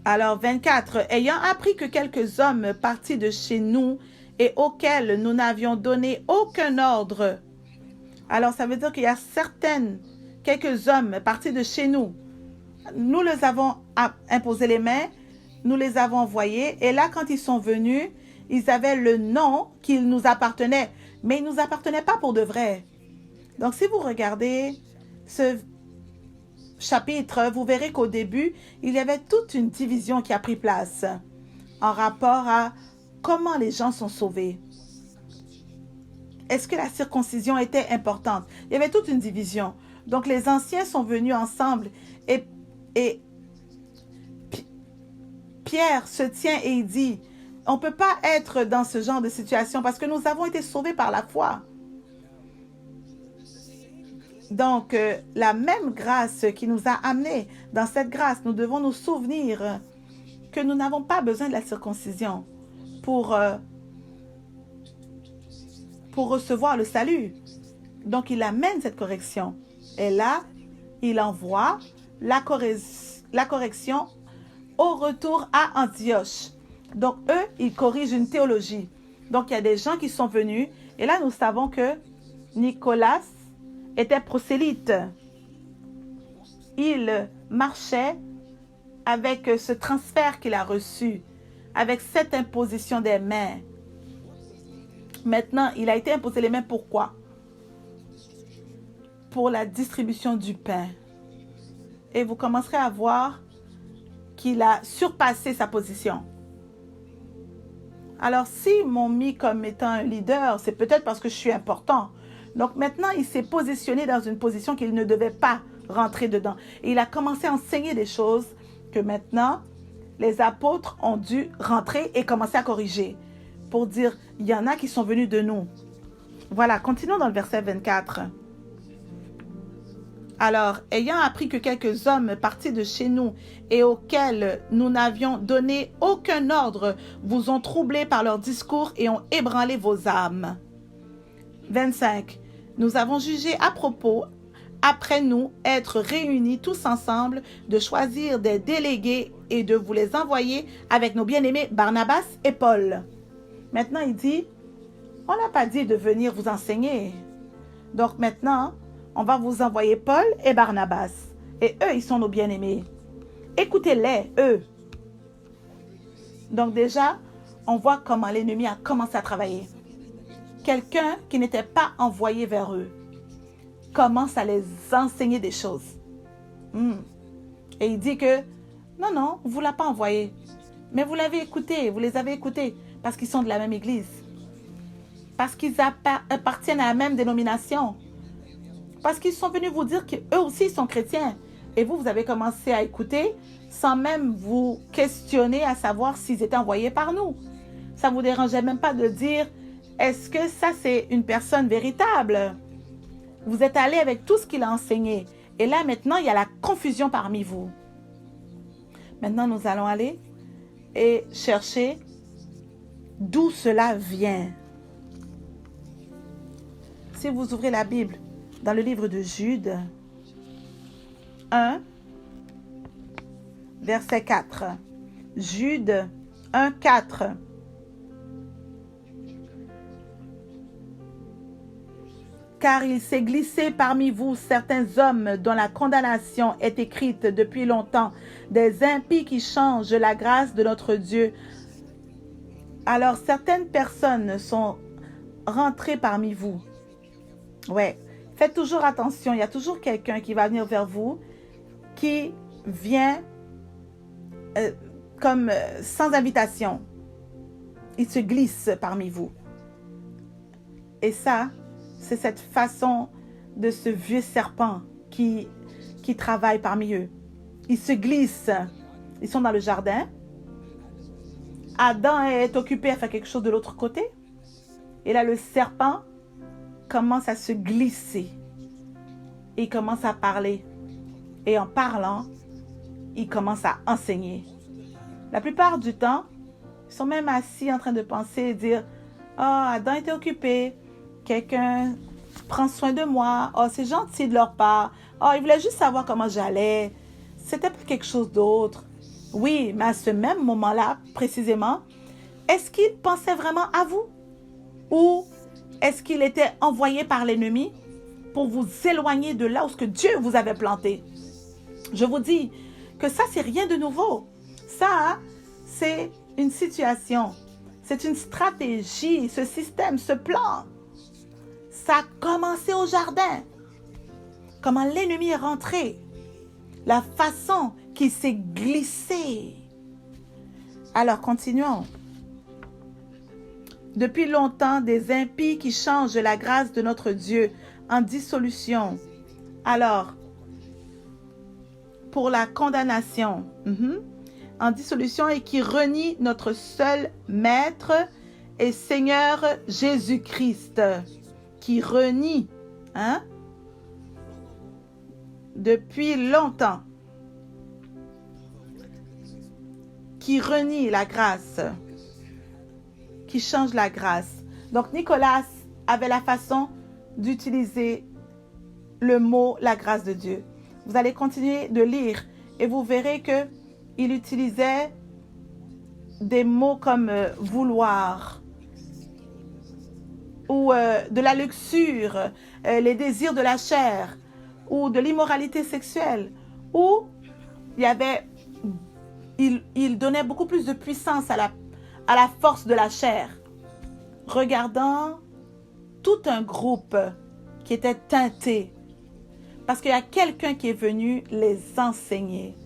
Alors, 24. Ayant appris que quelques hommes partis de chez nous et auxquels nous n'avions donné aucun ordre. Alors, ça veut dire qu'il y a quelques hommes partis de chez nous. Nous les avons imposé les mains, nous les avons envoyés. Et là, quand ils sont venus, ils avaient le nom qui nous appartenait. Mais ils ne nous appartenaient pas pour de vrai. Donc, si vous regardez ce chapitre, vous verrez qu'au début, il y avait toute une division qui a pris place en rapport à comment les gens sont sauvés. Est-ce que la circoncision était importante? Il y avait toute une division. Donc, les anciens sont venus ensemble et Pierre se tient et il dit, on ne peut pas être dans ce genre de situation parce que nous avons été sauvés par la foi. Donc, la même grâce qui nous a amenés dans cette grâce, nous devons nous souvenir que nous n'avons pas besoin de la circoncision pour recevoir le salut. Donc, il amène cette correction. Et là, il envoie la correction au retour à Antioche. Donc, eux, ils corrigent une théologie. Donc, il y a des gens qui sont venus. Et là, nous savons que Nicolas était prosélyte. Il marchait avec ce transfert qu'il a reçu, avec cette imposition des mains. Maintenant, il a été imposé les mains. Pourquoi? Pour la distribution du pain. Et vous commencerez à voir qu'il a surpassé sa position. Alors, s'ils m'ont mis comme étant un leader, c'est peut-être parce que je suis important. Donc maintenant, il s'est positionné dans une position qu'il ne devait pas rentrer dedans. Et il a commencé à enseigner des choses que maintenant, les apôtres ont dû rentrer et commencer à corriger. Pour dire, il y en a qui sont venus de nous. Voilà, continuons dans le verset 24. Alors, ayant appris que quelques hommes partis de chez nous et auxquels nous n'avions donné aucun ordre vous ont troublés par leur discours et ont ébranlé vos âmes. 25. Nous avons jugé à propos, après nous être réunis tous ensemble, de choisir des délégués et de vous les envoyer avec nos bien-aimés Barnabas et Paul. Maintenant, il dit, on n'a pas dit de venir vous enseigner. Donc maintenant, on va vous envoyer Paul et Barnabas. Et eux, ils sont nos bien-aimés. Écoutez-les, eux. Donc déjà, on voit comment l'ennemi a commencé à travailler. Quelqu'un qui n'était pas envoyé vers eux commence à les enseigner des choses. Et il dit que, non, vous ne l'avez pas envoyé. Mais vous l'avez écouté, vous les avez écoutés parce qu'ils sont de la même église. Parce qu'ils appartiennent à la même dénomination. Parce qu'ils sont venus vous dire qu'eux aussi sont chrétiens. Et vous avez commencé à écouter sans même vous questionner à savoir s'ils étaient envoyés par nous. Ça ne vous dérangeait même pas de dire, est-ce que ça c'est une personne véritable? Vous êtes allé avec tout ce qu'il a enseigné. Et là maintenant, il y a la confusion parmi vous. Maintenant, nous allons aller et chercher d'où cela vient. Si vous ouvrez la Bible dans le livre de Jude 1, verset 4. Jude 1, 4. Car il s'est glissé parmi vous certains hommes dont la condamnation est écrite depuis longtemps, des impies qui changent la grâce de notre Dieu. Alors certaines personnes sont rentrées parmi vous. Ouais, faites toujours attention, il y a toujours quelqu'un qui va venir vers vous, qui vient sans invitation. Il se glisse parmi vous. Et ça, c'est cette façon de ce vieux serpent qui travaille parmi eux. Ils se glissent. Ils sont dans le jardin. Adam est occupé à faire quelque chose de l'autre côté. Et là, le serpent commence à se glisser. Et il commence à parler. Et en parlant, il commence à enseigner. La plupart du temps, ils sont même assis en train de penser et dire « Oh, Adam était occupé. Quelqu'un prend soin de moi. Oh, c'est gentil de leur part. Oh, ils voulaient juste savoir comment j'allais. C'était pas quelque chose d'autre. » Oui, mais à ce même moment-là, précisément, est-ce qu'il pensait vraiment à vous? Ou est-ce qu'il était envoyé par l'ennemi pour vous éloigner de là où ce que Dieu vous avait planté. Je vous dis que ça, c'est rien de nouveau. Ça, c'est une situation. C'est une stratégie, ce système, ce plan. Ça a commencé au jardin. Comment l'ennemi est rentré. La façon qu'il s'est glissé. Alors, continuons. Depuis longtemps, des impies qui changent la grâce de notre Dieu en dissolution. Alors, pour la condamnation, en dissolution et qui renie notre seul Maître et Seigneur Jésus-Christ. Qui renie, depuis longtemps. Qui renie la grâce. Qui change la grâce. Donc, Nicolas avait la façon d'utiliser le mot « la grâce de Dieu ». Vous allez continuer de lire et vous verrez qu'il utilisait des mots comme « vouloir » ou de la luxure, les désirs de la chair ou de l'immoralité sexuelle, où il donnait beaucoup plus de puissance à la force de la chair, regardant tout un groupe qui était teinté, parce qu'il y a quelqu'un qui est venu les enseigner.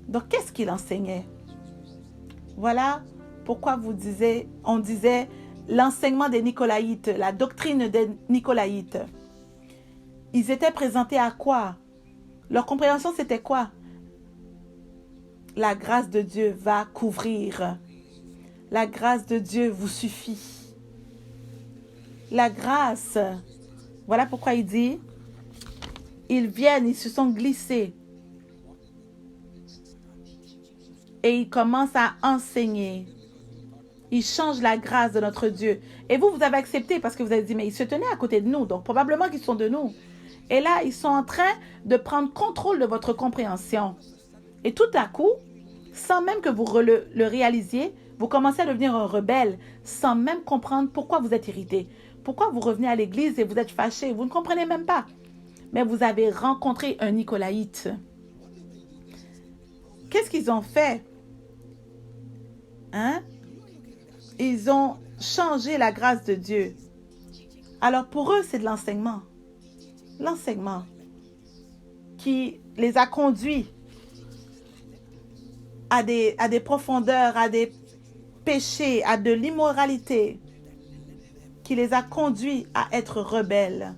Donc, qu'est-ce qu'il enseignait? Voilà pourquoi on disait l'enseignement des Nicolaïtes, la doctrine des Nicolaïtes. Ils étaient présentés à quoi? Leur compréhension, c'était quoi? La grâce de Dieu va couvrir. La grâce de Dieu vous suffit. La grâce. Voilà pourquoi il dit, ils viennent, ils se sont glissés. Et ils commencent à enseigner. Ils changent la grâce de notre Dieu. Et vous avez accepté parce que vous avez dit, mais ils se tenaient à côté de nous. Donc, probablement qu'ils sont de nous. Et là, ils sont en train de prendre contrôle de votre compréhension. Et tout à coup, sans même que vous le réalisiez, vous commencez à devenir un rebelle, sans même comprendre pourquoi vous êtes irrité. Pourquoi vous revenez à l'église et vous êtes fâché. Vous ne comprenez même pas. Mais vous avez rencontré un Nicolaïte. Qu'est-ce qu'ils ont fait? Ils ont changé la grâce de Dieu. Alors pour eux, c'est de l'enseignement. L'enseignement qui les a conduits à des profondeurs, à des péchés, à de l'immoralité, qui les a conduits à être rebelles.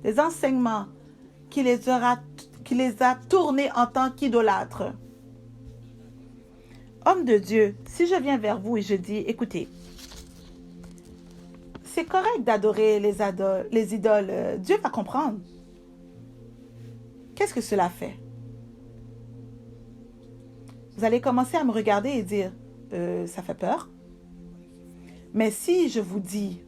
Des enseignements qui les a tournés en tant qu'idolâtres. Homme de Dieu, si je viens vers vous et je dis, écoutez, c'est correct d'adorer les idoles, Dieu va comprendre. Qu'est-ce que cela fait? Vous allez commencer à me regarder et dire, ça fait peur. Mais si je vous dis,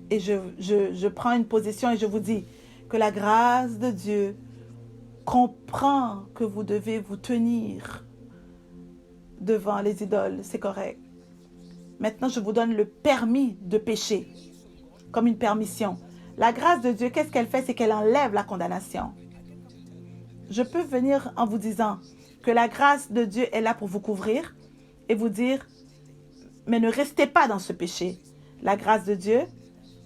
et je prends une position et je vous dis que la grâce de Dieu comprend que vous devez vous tenir devant les idoles, c'est correct. Maintenant, je vous donne le permis de pécher, comme une permission. La grâce de Dieu, qu'est-ce qu'elle fait? C'est qu'elle enlève la condamnation. Je peux venir en vous disant que la grâce de Dieu est là pour vous couvrir et vous dire, mais ne restez pas dans ce péché. La grâce de Dieu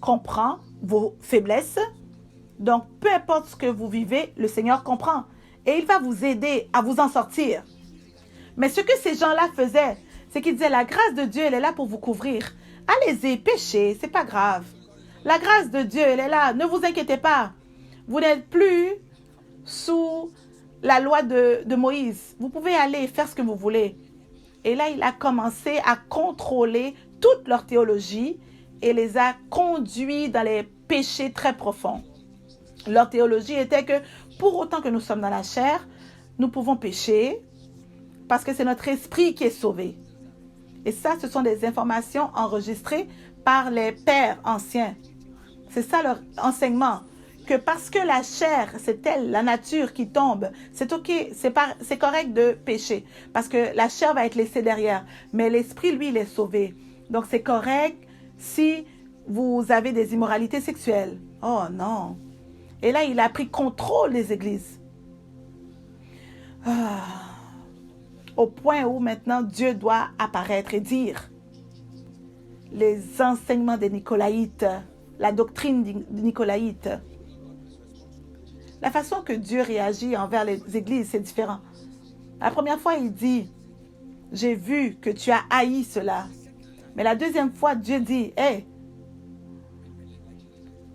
comprend vos faiblesses. Donc, peu importe ce que vous vivez, le Seigneur comprend. Et il va vous aider à vous en sortir. Mais ce que ces gens-là faisaient, c'est qu'ils disaient, la grâce de Dieu, elle est là pour vous couvrir. Allez-y, péchez, c'est pas grave. La grâce de Dieu, elle est là, ne vous inquiétez pas. Vous n'êtes plus sous la loi de Moïse. Vous pouvez aller faire ce que vous voulez. Et là, il a commencé à contrôler toute leur théologie et les a conduits dans les péchés très profonds. Leur théologie était que pour autant que nous sommes dans la chair, nous pouvons pécher parce que c'est notre esprit qui est sauvé. Et ça, ce sont des informations enregistrées par les pères anciens. C'est ça leur enseignement. Que parce que la chair, c'est elle, la nature qui tombe, c'est ok, c'est correct de pécher. Parce que la chair va être laissée derrière. Mais l'esprit, lui, il est sauvé. Donc, c'est correct si vous avez des immoralités sexuelles. Oh non. Et là, il a pris contrôle des églises. Ah. Au point où maintenant Dieu doit apparaître et dire les enseignements des Nicolaïtes, la doctrine des Nicolaïtes. La façon que Dieu réagit envers les églises, c'est différent. La première fois, il dit, j'ai vu que tu as haï cela. Mais la deuxième fois, Dieu dit, hey,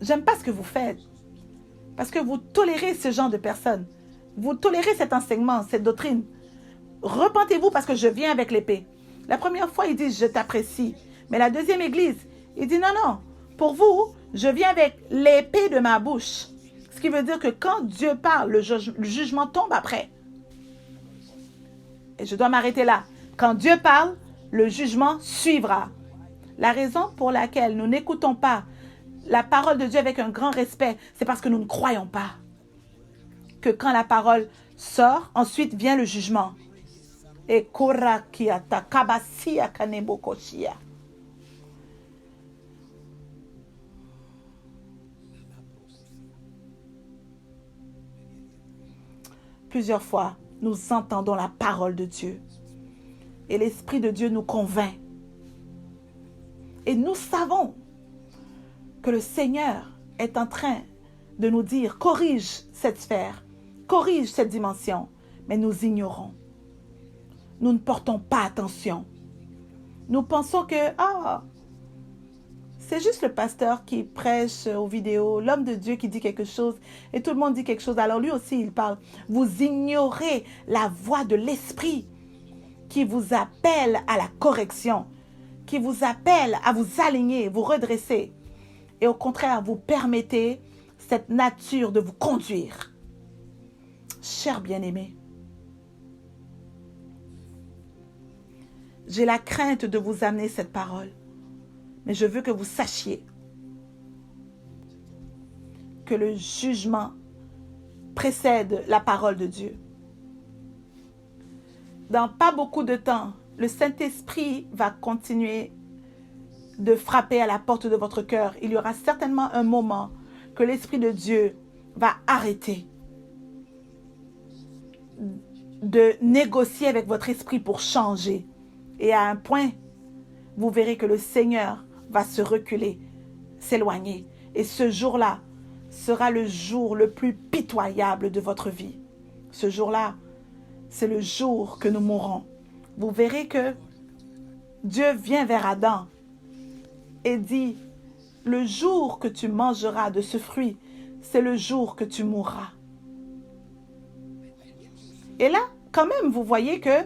j'aime pas ce que vous faites. Parce que vous tolérez ce genre de personnes. Vous tolérez cet enseignement, cette doctrine. Repentez-vous parce que je viens avec l'épée. La première fois, il dit, je t'apprécie. Mais la deuxième église, il dit, non, non, pour vous, je viens avec l'épée de ma bouche. Ce qui veut dire que quand Dieu parle, le jugement tombe après. Et je dois m'arrêter là. Quand Dieu parle, le jugement suivra. La raison pour laquelle nous n'écoutons pas la parole de Dieu avec un grand respect, c'est parce que nous ne croyons pas que quand la parole sort, ensuite vient le jugement. Et korakiata kabasia kanebokoshia. Plusieurs fois, nous entendons la parole de Dieu. Et l'Esprit de Dieu nous convainc. Et nous savons que le Seigneur est en train de nous dire, corrige cette sphère, corrige cette dimension. Mais nous ignorons. Nous ne portons pas attention. Nous pensons que, c'est juste le pasteur qui prêche aux vidéos, l'homme de Dieu qui dit quelque chose et tout le monde dit quelque chose. Alors lui aussi, il parle. Vous ignorez la voix de l'Esprit qui vous appelle à la correction, qui vous appelle à vous aligner, vous redresser. Et au contraire, vous permettez cette nature de vous conduire. Chers bien-aimés, j'ai la crainte de vous amener cette parole. Mais je veux que vous sachiez que le jugement précède la parole de Dieu. Dans pas beaucoup de temps, le Saint-Esprit va continuer de frapper à la porte de votre cœur. Il y aura certainement un moment que l'Esprit de Dieu va arrêter de négocier avec votre esprit pour changer. Et à un point, vous verrez que le Seigneur va se reculer, s'éloigner. Et ce jour-là sera le jour le plus pitoyable de votre vie. Ce jour-là, c'est le jour que nous mourrons. Vous verrez que Dieu vient vers Adam et dit, le jour que tu mangeras de ce fruit, c'est le jour que tu mourras. Et là, quand même, vous voyez que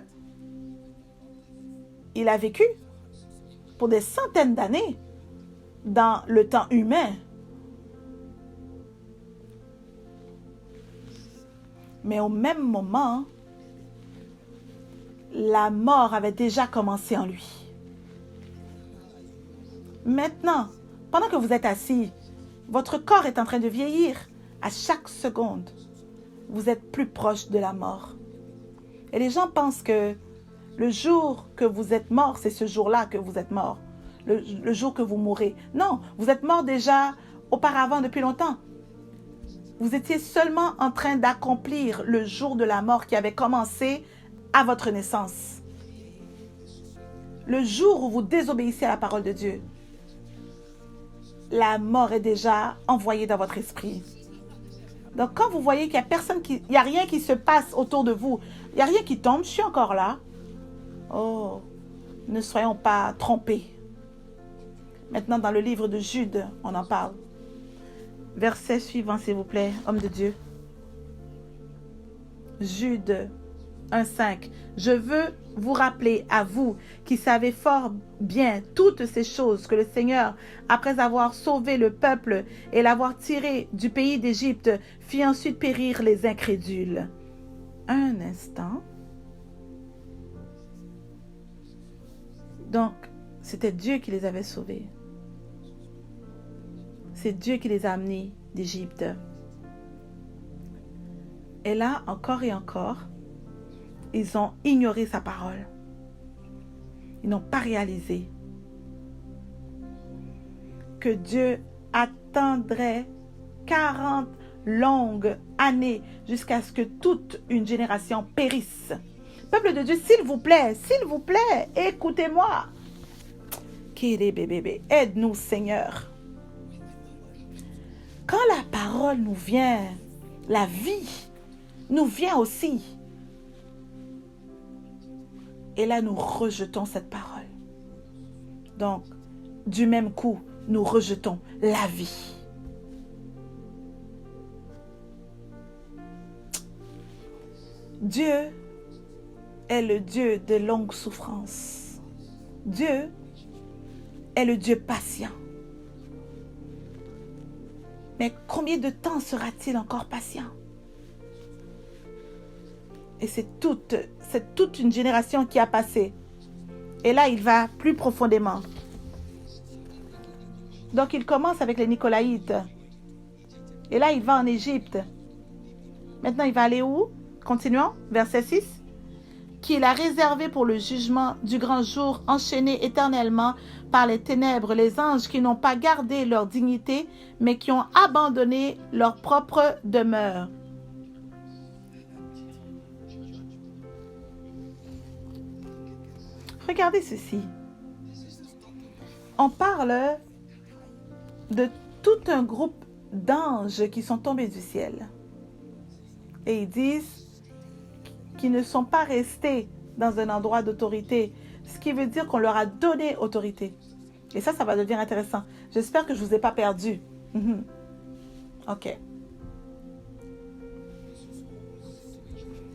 il a vécu pour des centaines d'années dans le temps humain. Mais au même moment, la mort avait déjà commencé en lui. Maintenant, pendant que vous êtes assis, votre corps est en train de vieillir. À chaque seconde, vous êtes plus proche de la mort. Et les gens pensent que le jour que vous êtes mort, c'est ce jour-là que vous êtes mort. Le jour que vous mourrez. Non, vous êtes mort déjà auparavant depuis longtemps. Vous étiez seulement en train d'accomplir le jour de la mort qui avait commencé à votre naissance. Le jour où vous désobéissez à la parole de Dieu, la mort est déjà envoyée dans votre esprit. Donc quand vous voyez qu'il n'y a rien qui se passe autour de vous, il n'y a rien qui tombe, je suis encore là. Oh, ne soyons pas trompés. Maintenant, dans le livre de Jude, on en parle. Verset suivant, s'il vous plaît, homme de Dieu. Jude 1,5. Je veux vous rappeler à vous qui savez fort bien toutes ces choses que le Seigneur, après avoir sauvé le peuple et l'avoir tiré du pays d'Égypte, fit ensuite périr les incrédules. Un instant. Donc, c'était Dieu qui les avait sauvés. C'est Dieu qui les a amenés d'Égypte. Et là, encore et encore, ils ont ignoré sa parole. Ils n'ont pas réalisé. que Dieu attendrait 40 longues années jusqu'à ce que toute une génération périsse. Peuple de Dieu, s'il vous plaît, écoutez-moi. Aide-nous, Seigneur. Quand la parole nous vient, la vie nous vient aussi. Et là, nous rejetons cette parole. Donc, du même coup, nous rejetons la vie. Dieu est le Dieu de longue souffrance. Dieu est le Dieu patient. Mais combien de temps sera-t-il encore patient? Et c'est toute une génération qui a passé. Et là, il va plus profondément. Donc, il commence avec les Nicolaïtes. Et là, il va en Égypte. Maintenant, il va aller où? Continuons, verset 6. Qu'il a réservé pour le jugement du grand jour, enchaînés éternellement par les ténèbres, les anges qui n'ont pas gardé leur dignité, mais qui ont abandonné leur propre demeure. Regardez ceci. On parle de tout un groupe d'anges qui sont tombés du ciel. Et ils disent qu'ils ne sont pas restés dans un endroit d'autorité, ce qui veut dire qu'on leur a donné autorité. Et ça va devenir intéressant. J'espère que je ne vous ai pas perdu. OK.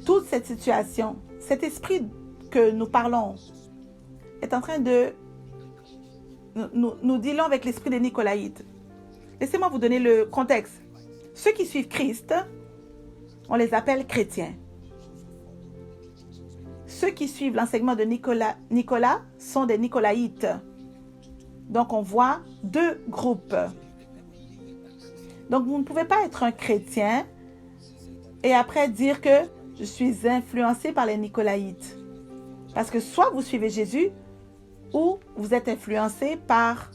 Toute cette situation, cet esprit que nous parlons, est en train de... Nous dealons avec l'esprit des Nicolaïtes. Laissez-moi vous donner le contexte. Ceux qui suivent Christ, on les appelle chrétiens. Ceux qui suivent l'enseignement de Nicolas sont des Nicolaïtes. Donc, on voit deux groupes. Donc, vous ne pouvez pas être un chrétien et après dire que je suis influencé par les Nicolaïtes. Parce que soit vous suivez Jésus ou vous êtes influencé par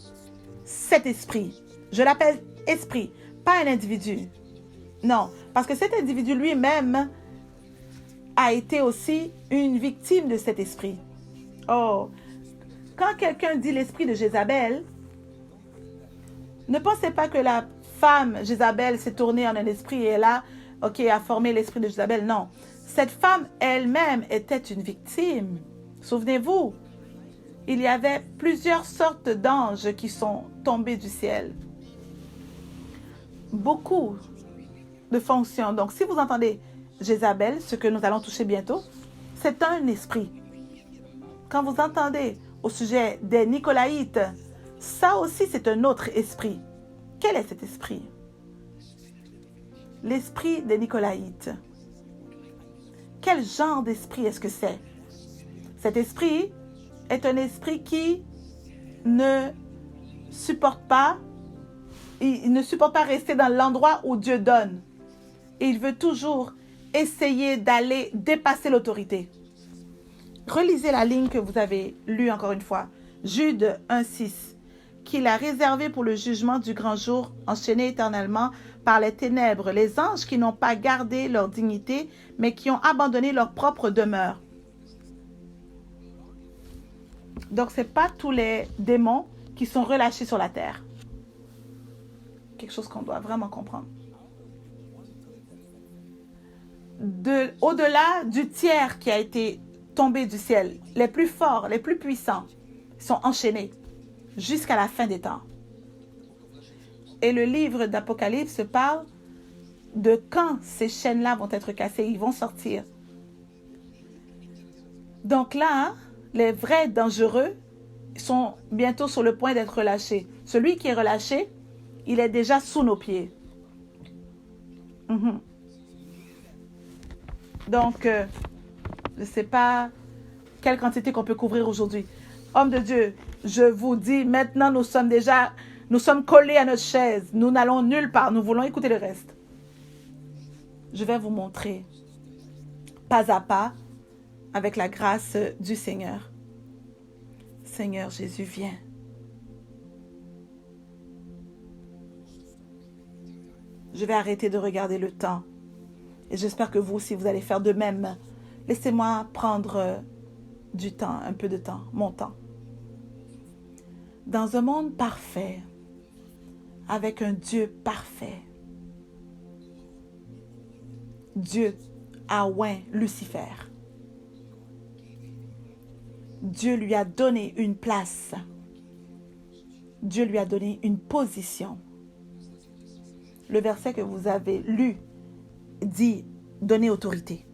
cet esprit. Je l'appelle esprit, pas un individu. Non, parce que cet individu lui-même a été aussi une victime de cet esprit. Oh, quand quelqu'un dit l'esprit de Jézabel, ne pensez pas que la femme Jézabel s'est tournée en un esprit et là, a formé l'esprit de Jézabel. Non, cette femme elle-même était une victime. Souvenez-vous, il y avait plusieurs sortes d'anges qui sont tombés du ciel. Beaucoup de fonctions. Donc, si vous entendez Jézabel, ce que nous allons toucher bientôt, c'est un esprit. Quand vous entendez au sujet des Nicolaïtes, ça aussi c'est un autre esprit. Quel est cet esprit? L'esprit des Nicolaïtes. Quel genre d'esprit est-ce que c'est? Cet esprit est un esprit qui ne supporte pas, il ne supporte pas rester dans l'endroit où Dieu donne. Et il veut toujours essayer d'aller dépasser l'autorité. Relisez la ligne que vous avez lue encore une fois. Jude 1,6. Qu'il a réservé pour le jugement du grand jour, enchaîné éternellement par les ténèbres, les anges qui n'ont pas gardé leur dignité, mais qui ont abandonné leur propre demeure. Donc, ce n'est pas tous les démons qui sont relâchés sur la terre. Quelque chose qu'on doit vraiment comprendre. Au-delà du tiers qui a été tombé du ciel, les plus forts, les plus puissants sont enchaînés jusqu'à la fin des temps. Et le livre d'Apocalypse parle de quand ces chaînes-là vont être cassées, ils vont sortir. Donc là, les vrais dangereux sont bientôt sur le point d'être relâchés. Celui qui est relâché, il est déjà sous nos pieds. Donc, je ne sais pas quelle quantité qu'on peut couvrir aujourd'hui. Homme de Dieu, je vous dis, maintenant nous sommes collés à notre chaise. Nous n'allons nulle part. Nous voulons écouter le reste. Je vais vous montrer, pas à pas, avec la grâce du Seigneur. Seigneur Jésus, viens. Je vais arrêter de regarder le temps. Et j'espère que vous aussi, vous allez faire de même. Laissez-moi prendre du temps, un peu de temps, mon temps. Dans un monde parfait, avec un Dieu parfait, Dieu a oint Lucifer. Dieu lui a donné une place. Dieu lui a donné une position. Le verset que vous avez lu dit « donner autorité ».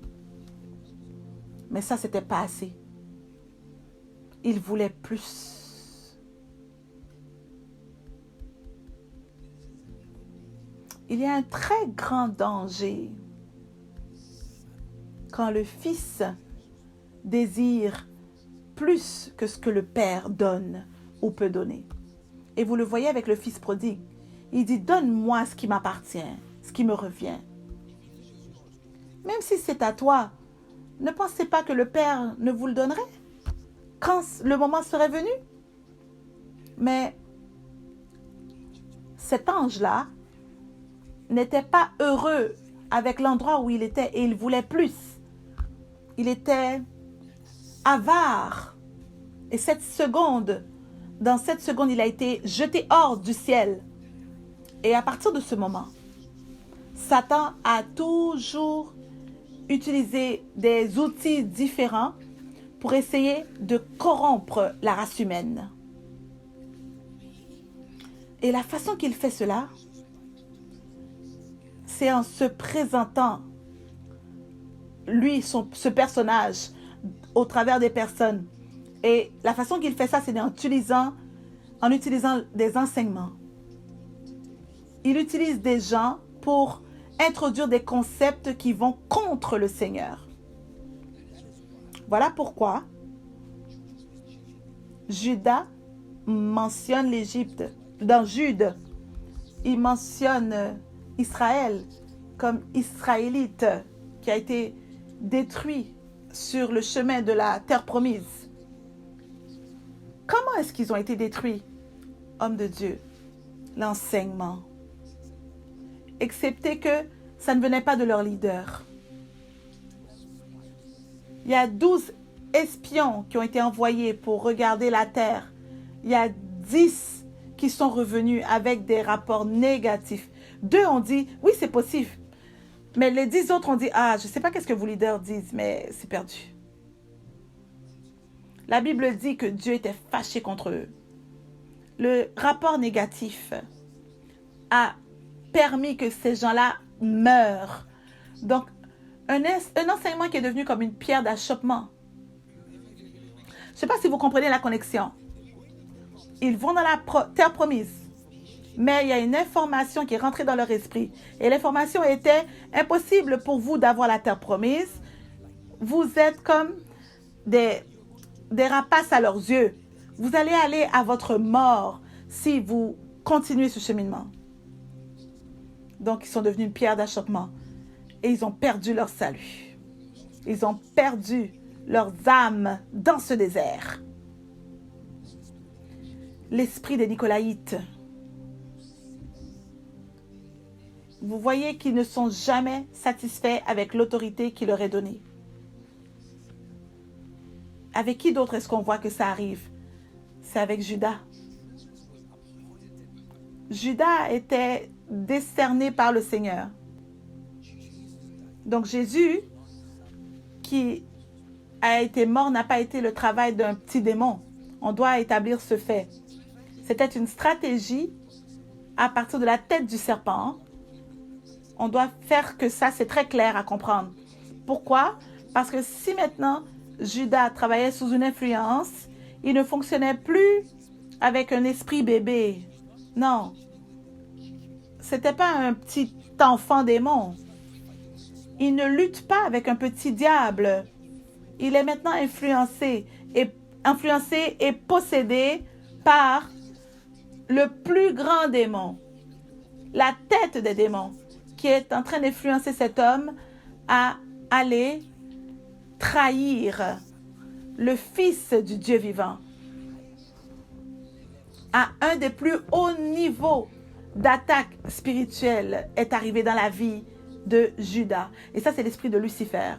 Mais ça, c'était pas assez. Il voulait plus. Il y a un très grand danger quand le Fils désire plus que ce que le Père donne ou peut donner. Et vous le voyez avec le Fils prodigue. Il dit, donne-moi ce qui m'appartient, ce qui me revient. Même si c'est à toi, ne pensez pas que le Père ne vous le donnerait quand le moment serait venu. Mais cet ange-là n'était pas heureux avec l'endroit où il était et il voulait plus. Il était avare. Et dans cette seconde, il a été jeté hors du ciel. Et à partir de ce moment, Satan a toujours utilisé des outils différents pour essayer de corrompre la race humaine. Et la façon qu'il fait cela, c'est en se présentant, lui, ce personnage, au travers des personnes. Et la façon qu'il fait ça, c'est en utilisant des enseignements. Il utilise des gens pour introduire des concepts qui vont contre le Seigneur. Voilà pourquoi Judas mentionne l'Égypte. Dans Jude, il mentionne Israël comme Israélite qui a été détruit sur le chemin de la terre promise. Comment est-ce qu'ils ont été détruits, hommes de Dieu? L'enseignement. Excepté que ça ne venait pas de leur leader. Il y a 12 espions qui ont été envoyés pour regarder la terre. Il y a 10 qui sont revenus avec des rapports négatifs. 2 ont dit, oui, c'est possible. Mais les 10 autres ont dit, ah, je ne sais pas qu'est-ce que vos leaders disent, mais c'est perdu. La Bible dit que Dieu était fâché contre eux. Le rapport négatif a permis que ces gens-là meurent. Donc, un enseignement qui est devenu comme une pierre d'achoppement. Je ne sais pas si vous comprenez la connexion. Ils vont dans la terre promise. Mais il y a une information qui est rentrée dans leur esprit. Et l'information était impossible pour vous d'avoir la terre promise. Vous êtes comme des rapaces à leurs yeux. Vous allez aller à votre mort si vous continuez ce cheminement. Donc, ils sont devenus une pierre d'achoppement. Et ils ont perdu leur salut. Ils ont perdu leurs âmes dans ce désert. L'esprit des Nicolaïtes. Vous voyez qu'ils ne sont jamais satisfaits avec l'autorité qui leur est donnée. Avec qui d'autre est-ce qu'on voit que ça arrive? C'est avec Judas. Judas était décerné par le Seigneur. Donc Jésus, qui a été mort, n'a pas été le travail d'un petit démon. On doit établir ce fait. C'était une stratégie à partir de la tête du serpent. On doit faire que ça, c'est très clair à comprendre. Pourquoi? Parce que si maintenant Judas travaillait sous une influence, il ne fonctionnait plus avec un esprit bébé. Non. C'était pas un petit enfant démon. Il ne lutte pas avec un petit diable. Il est maintenant influencé et possédé par le plus grand démon, la tête des démons, qui est en train d'influencer cet homme à aller trahir le Fils du Dieu vivant à un des plus hauts niveaux d'attaque spirituelle est arrivé dans la vie de Judas. Et ça, c'est l'esprit de Lucifer.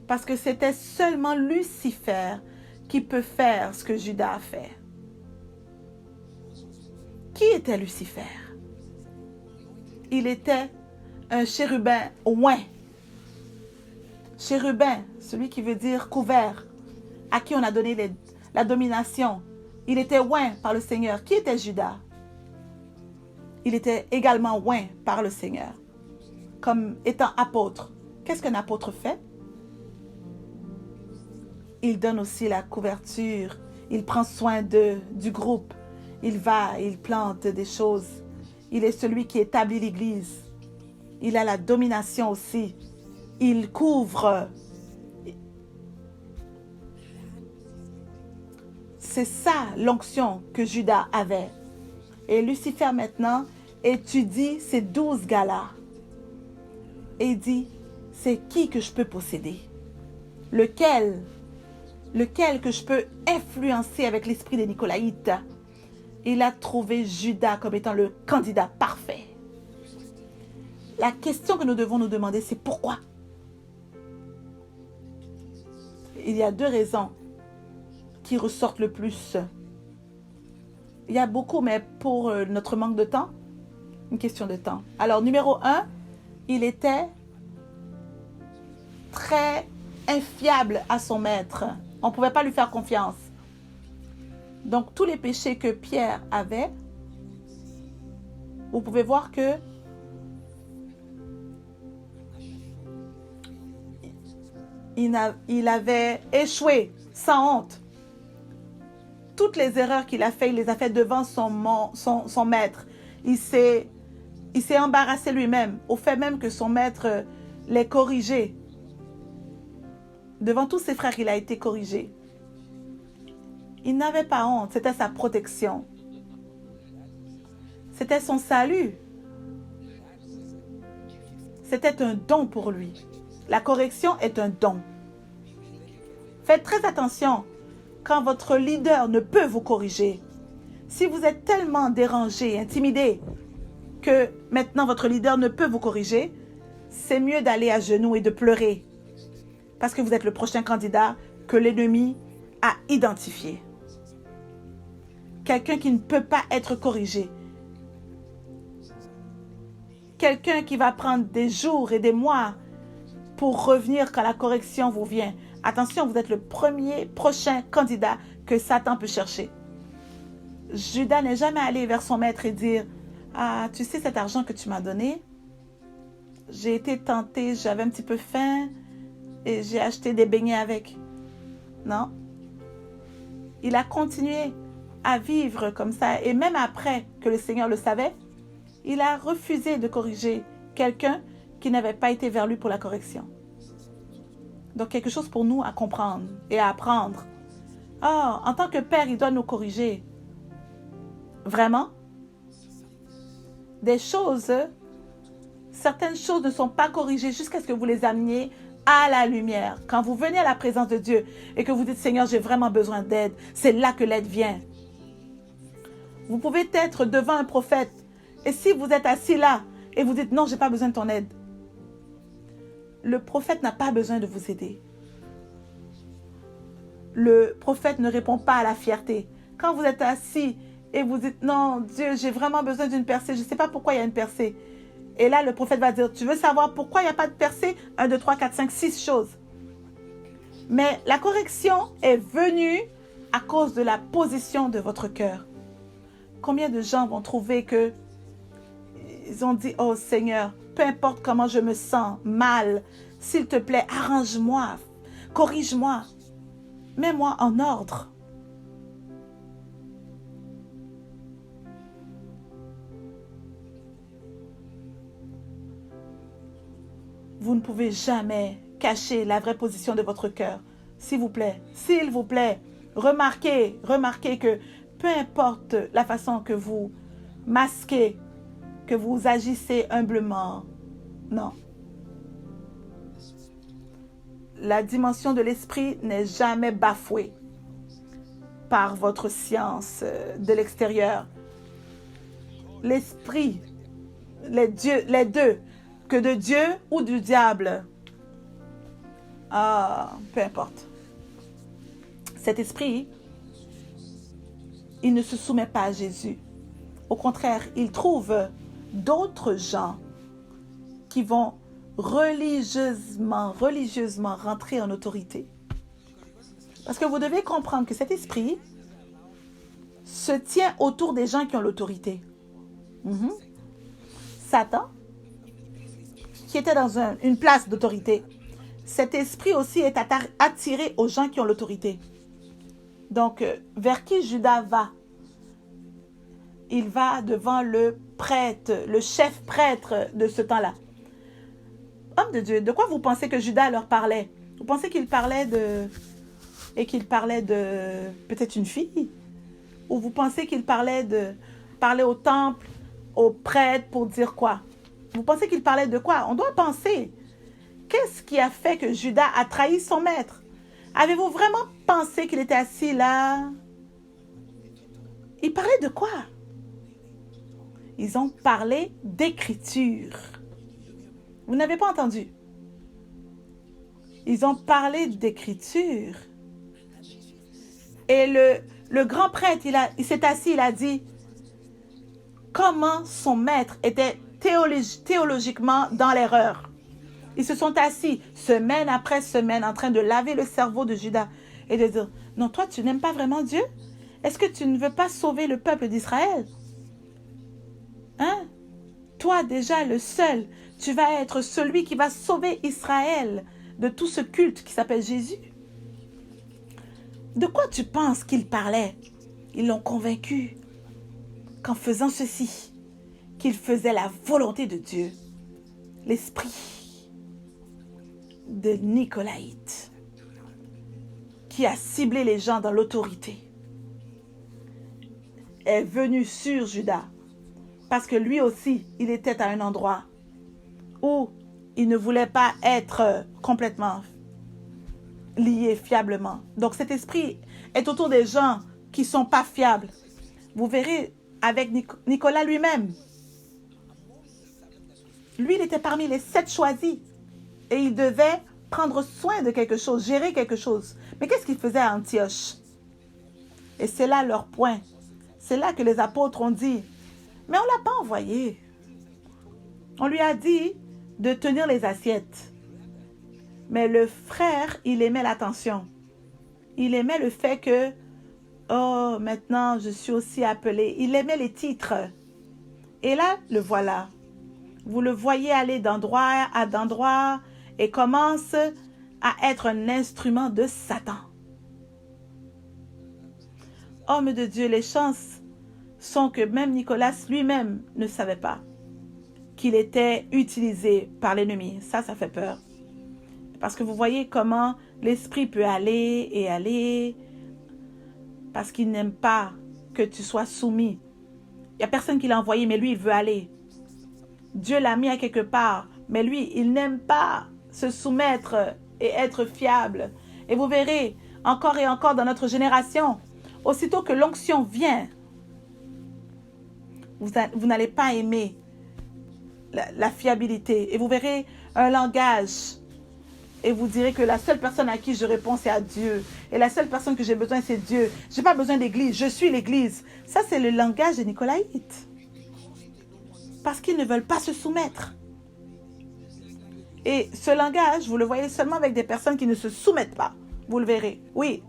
Parce que c'était seulement Lucifer qui peut faire ce que Judas a fait. Qui était Lucifer? Il était un chérubin oint. Chérubin, celui qui veut dire couvert, à qui on a donné la domination. Il était oint par le Seigneur. Qui était Judas? Il était également oint par le Seigneur, comme étant apôtre. Qu'est-ce qu'un apôtre fait? Il donne aussi la couverture. Il prend soin du groupe. Il va, il plante des choses. Il est celui qui établit l'Église. Il a la domination aussi. Il couvre. C'est ça l'onction que Judas avait. Et Lucifer maintenant étudie ces 12 gars-là. Et il dit, c'est qui que je peux posséder? Lequel que je peux influencer avec l'esprit des Nicolaïtes? Il a trouvé Judas comme étant le candidat parfait. La question que nous devons nous demander, c'est pourquoi? Il y a 2 raisons qui ressortent le plus. Il y a beaucoup, mais pour notre manque de temps, une question de temps. Alors, numéro 1, il était très infiable à son maître. On ne pouvait pas lui faire confiance. Donc, tous les péchés que Pierre avait, vous pouvez voir que il avait échoué sans honte. Toutes les erreurs qu'il a faites, il les a faites devant son maître. Il s'est embarrassé lui-même, au fait même que son maître l'ait corrigé. Devant tous ses frères, il a été corrigé. Il n'avait pas honte, c'était sa protection. C'était son salut. C'était un don pour lui. La correction est un don. Faites très attention quand votre leader ne peut vous corriger. Si vous êtes tellement dérangé, intimidé, que maintenant votre leader ne peut vous corriger, c'est mieux d'aller à genoux et de pleurer. Parce que vous êtes le prochain candidat que l'ennemi a identifié. Quelqu'un qui ne peut pas être corrigé. Quelqu'un qui va prendre des jours et des mois pour revenir quand la correction vous vient. Attention, vous êtes le prochain candidat que Satan peut chercher. Judas n'est jamais allé vers son maître et dire « Ah, tu sais cet argent que tu m'as donné? J'ai été tenté, j'avais un petit peu faim et j'ai acheté des beignets avec. » Non. Il a continué à vivre comme ça. Et même après que le Seigneur le savait, il a refusé de corriger quelqu'un qui n'avait pas été vers lui pour la correction. Donc, quelque chose pour nous à comprendre et à apprendre. Ah, en tant que père, il doit nous corriger. Vraiment? Des choses, certaines choses ne sont pas corrigées jusqu'à ce que vous les ameniez à la lumière. Quand vous venez à la présence de Dieu et que vous dites, Seigneur, j'ai vraiment besoin d'aide, c'est là que l'aide vient. Vous pouvez être devant un prophète et si vous êtes assis là et vous dites, non, je n'ai pas besoin de ton aide, le prophète n'a pas besoin de vous aider. Le prophète ne répond pas à la fierté. Quand vous êtes assis et vous dites, non, Dieu, j'ai vraiment besoin d'une percée, je ne sais pas pourquoi il y a une percée. Et là, le prophète va dire, tu veux savoir pourquoi il n'y a pas de percée? 1, 2, 3, 4, 5, 6 choses. Mais la correction est venue à cause de la position de votre cœur. Combien de gens vont trouver que ils ont dit, oh Seigneur, peu importe comment je me sens mal, s'il te plaît, arrange-moi, corrige-moi, mets-moi en ordre. Vous ne pouvez jamais cacher la vraie position de votre cœur. S'il vous plaît, remarquez que peu importe la façon que vous masquez, que vous agissez humblement, non. La dimension de l'esprit n'est jamais bafouée par votre science de l'extérieur. l'esprit, les deux, que de Dieu ou du diable. Ah, peu importe. Cet esprit, il ne se soumet pas à Jésus. Au contraire, il trouve d'autres gens qui vont religieusement rentrer en autorité. Parce que vous devez comprendre que cet esprit se tient autour des gens qui ont l'autorité. Satan, qui était dans une place d'autorité, cet esprit aussi est attiré aux gens qui ont l'autorité. Donc, vers qui Judas va? Il va devant le prêtre, le chef prêtre de ce temps-là. Homme de Dieu, de quoi vous pensez que Judas leur parlait? Vous pensez qu'il parlait de... et qu'il parlait de peut-être une fille? Ou vous pensez qu'il parlait de parler au temple, au prêtre pour dire quoi? Vous pensez qu'il parlait de quoi? On doit penser. Qu'est-ce qui a fait que Judas a trahi son maître? Avez-vous vraiment pensé qu'il était assis là? Il parlait de quoi? Ils ont parlé d'écriture. Vous n'avez pas entendu? Ils ont parlé d'écriture. Et le grand prêtre, il s'est assis, il a dit comment son maître était théologiquement dans l'erreur. Ils se sont assis semaine après semaine en train de laver le cerveau de Judas et de dire, non, toi, tu n'aimes pas vraiment Dieu? Est-ce que tu ne veux pas sauver le peuple d'Israël? Hein? Toi, déjà, le seul, tu vas être celui qui va sauver Israël de tout ce culte qui s'appelle Jésus. De quoi tu penses qu'il parlait? Ils l'ont convaincu qu'en faisant ceci, qu'il faisait la volonté de Dieu. L'esprit de Nicolaïte qui a ciblé les gens dans l'autorité est venu sur Judas parce que lui aussi, il était à un endroit où il ne voulait pas être complètement lié fiablement. Donc cet esprit est autour des gens qui ne sont pas fiables. Vous verrez avec Nicolas lui-même. Lui, il était parmi les 7 choisis et il devait prendre soin de quelque chose, gérer quelque chose. Mais qu'est-ce qu'il faisait à Antioche? Et c'est là leur point. C'est là que les apôtres ont dit, mais on ne l'a pas envoyé. On lui a dit de tenir les assiettes. Mais le frère, il aimait l'attention. Il aimait le fait que, oh, maintenant, je suis aussi appelé. Il aimait les titres. Et là, le voilà. Vous le voyez aller d'endroit à d'endroit et commence à être un instrument de Satan. Homme de Dieu, les chances sont que même Nicolas lui-même ne savait pas qu'il était utilisé par l'ennemi. Ça fait peur. Parce que vous voyez comment l'esprit peut aller et aller parce qu'il n'aime pas que tu sois soumis. Il n'y a personne qui l'a envoyé, mais lui, il veut aller. Dieu l'a mis à quelque part, mais lui, il n'aime pas se soumettre et être fiable. Et vous verrez, encore et encore dans notre génération, aussitôt que l'onction vient, vous n'allez pas aimer la fiabilité. Et vous verrez un langage et vous direz que la seule personne à qui je réponds, c'est à Dieu. Et la seule personne que j'ai besoin, c'est Dieu. Je n'ai pas besoin d'église, je suis l'église. Ça, c'est le langage des Nicolaïtes. Parce qu'ils ne veulent pas se soumettre. Et ce langage, vous le voyez seulement avec des personnes qui ne se soumettent pas. Vous le verrez. Oui.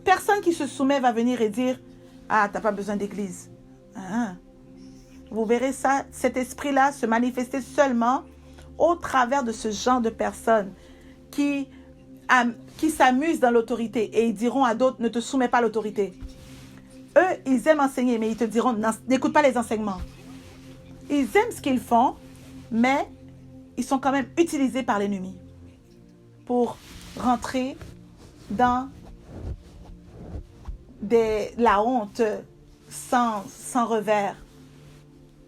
Personne qui se soumet va venir et dire « Ah, tu n'as pas besoin d'église. Ah. » Vous verrez ça, cet esprit-là se manifester seulement au travers de ce genre de personnes qui s'amusent dans l'autorité et ils diront à d'autres « Ne te soumets pas à l'autorité. » Eux, ils aiment enseigner, mais ils te diront « N'écoute pas les enseignements. » Ils aiment ce qu'ils font, mais ils sont quand même utilisés par l'ennemi pour rentrer dans la honte sans revers.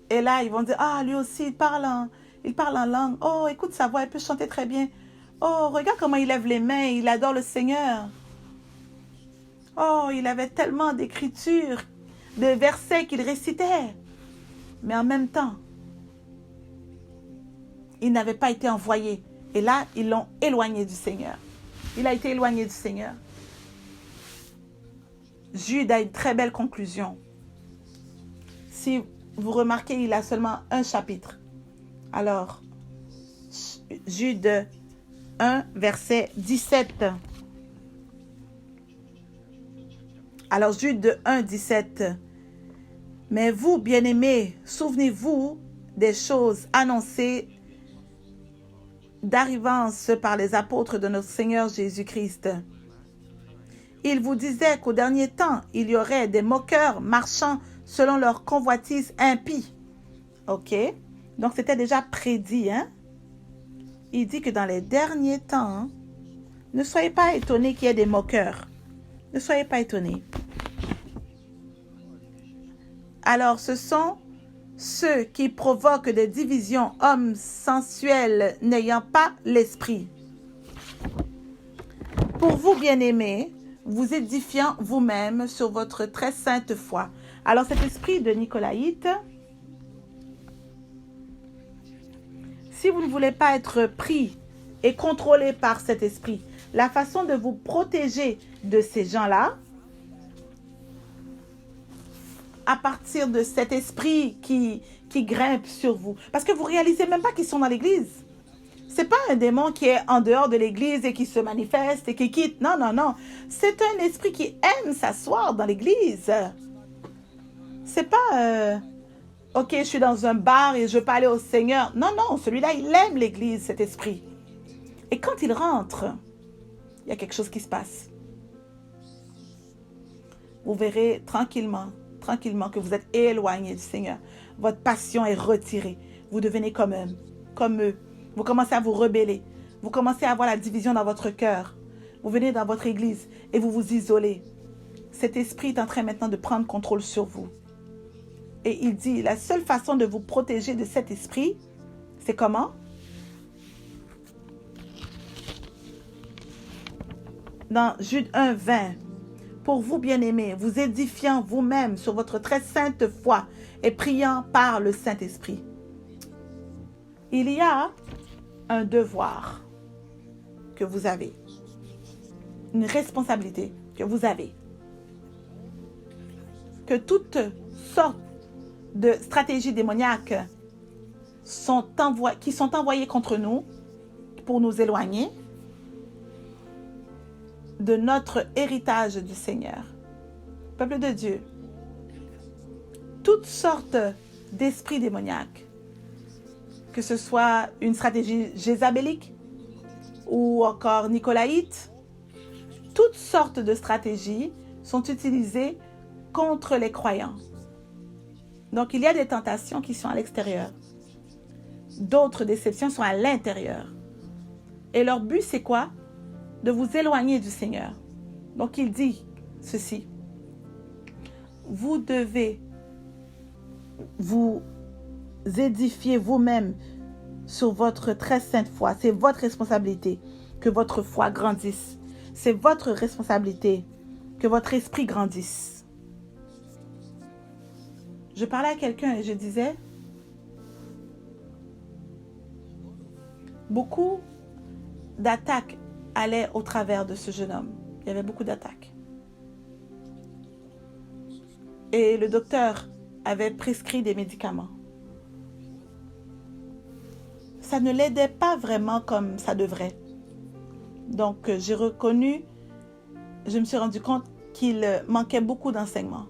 Et là, ils vont dire, ah, lui aussi, il parle en langue. Oh, écoute sa voix, elle peut chanter très bien. Oh, regarde comment il lève les mains, il adore le Seigneur. Oh, il avait tellement d'écritures, de versets qu'il récitait. Mais en même temps, il n'avait pas été envoyé. Et là, ils l'ont éloigné du Seigneur. Il a été éloigné du Seigneur. Jude a une très belle conclusion. Si vous remarquez, il a seulement un chapitre. Alors, Jude 1, verset 17. Alors, Jude 1, 17. Mais vous, bien-aimés, souvenez-vous des choses annoncées d'arrivance par les apôtres de notre Seigneur Jésus-Christ. Il vous disait qu'au dernier temps, il y aurait des moqueurs marchant selon leur convoitise impie. OK? Donc, c'était déjà prédit, hein? Il dit que dans les derniers temps, ne soyez pas étonnés qu'il y ait des moqueurs. Ne soyez pas étonnés. Alors, ce sont ceux qui provoquent des divisions, hommes sensuels n'ayant pas l'esprit. Pour vous, bien-aimés, vous édifiant vous-même sur votre très sainte foi. Alors, cet esprit de Nicolaïte, si vous ne voulez pas être pris et contrôlé par cet esprit, la façon de vous protéger de ces gens-là, à partir de cet esprit qui grimpe sur vous. Parce que vous ne réalisez même pas qu'ils sont dans l'église. Ce n'est pas un démon qui est en dehors de l'église et qui se manifeste et qui quitte. Non, non, non. C'est un esprit qui aime s'asseoir dans l'église. C'est pas, OK, je suis dans un bar et je veux pas aller au Seigneur. Non, non, celui-là, il aime l'église, cet esprit. Et quand il rentre, il y a quelque chose qui se passe. Vous verrez tranquillement que vous êtes éloigné du Seigneur. Votre passion est retirée. Vous devenez comme eux. Vous commencez à vous rebeller. Vous commencez à avoir la division dans votre cœur. Vous venez dans votre église et vous vous isolez. Cet esprit est en train maintenant de prendre contrôle sur vous. Et il dit, la seule façon de vous protéger de cet esprit, c'est comment? Dans Jude 1, 20. Pour vous, bien-aimés, vous édifiant vous-même sur votre très sainte foi et priant par le Saint-Esprit. Il y a un devoir que vous avez, une responsabilité que vous avez, que toutes sortes de stratégies démoniaques qui sont envoyées contre nous pour nous éloigner de notre héritage du Seigneur. Peuple de Dieu, toutes sortes d'esprits démoniaques, que ce soit une stratégie jézabélique ou encore nicolaïte, toutes sortes de stratégies sont utilisées contre les croyants. Donc, il y a des tentations qui sont à l'extérieur. D'autres déceptions sont à l'intérieur. Et leur but, c'est quoi? De vous éloigner du Seigneur. Donc, il dit ceci. Vous devez vous édifier vous-même sur votre très sainte foi. C'est votre responsabilité que votre foi grandisse. C'est votre responsabilité que votre esprit grandisse. Je parlais à quelqu'un et je disais, beaucoup d'attaques allaient au travers de ce jeune homme. Il y avait beaucoup d'attaques. Et le docteur avait prescrit des médicaments. Ça ne l'aidait pas vraiment comme ça devrait. Donc, je me suis rendu compte qu'il manquait beaucoup d'enseignements.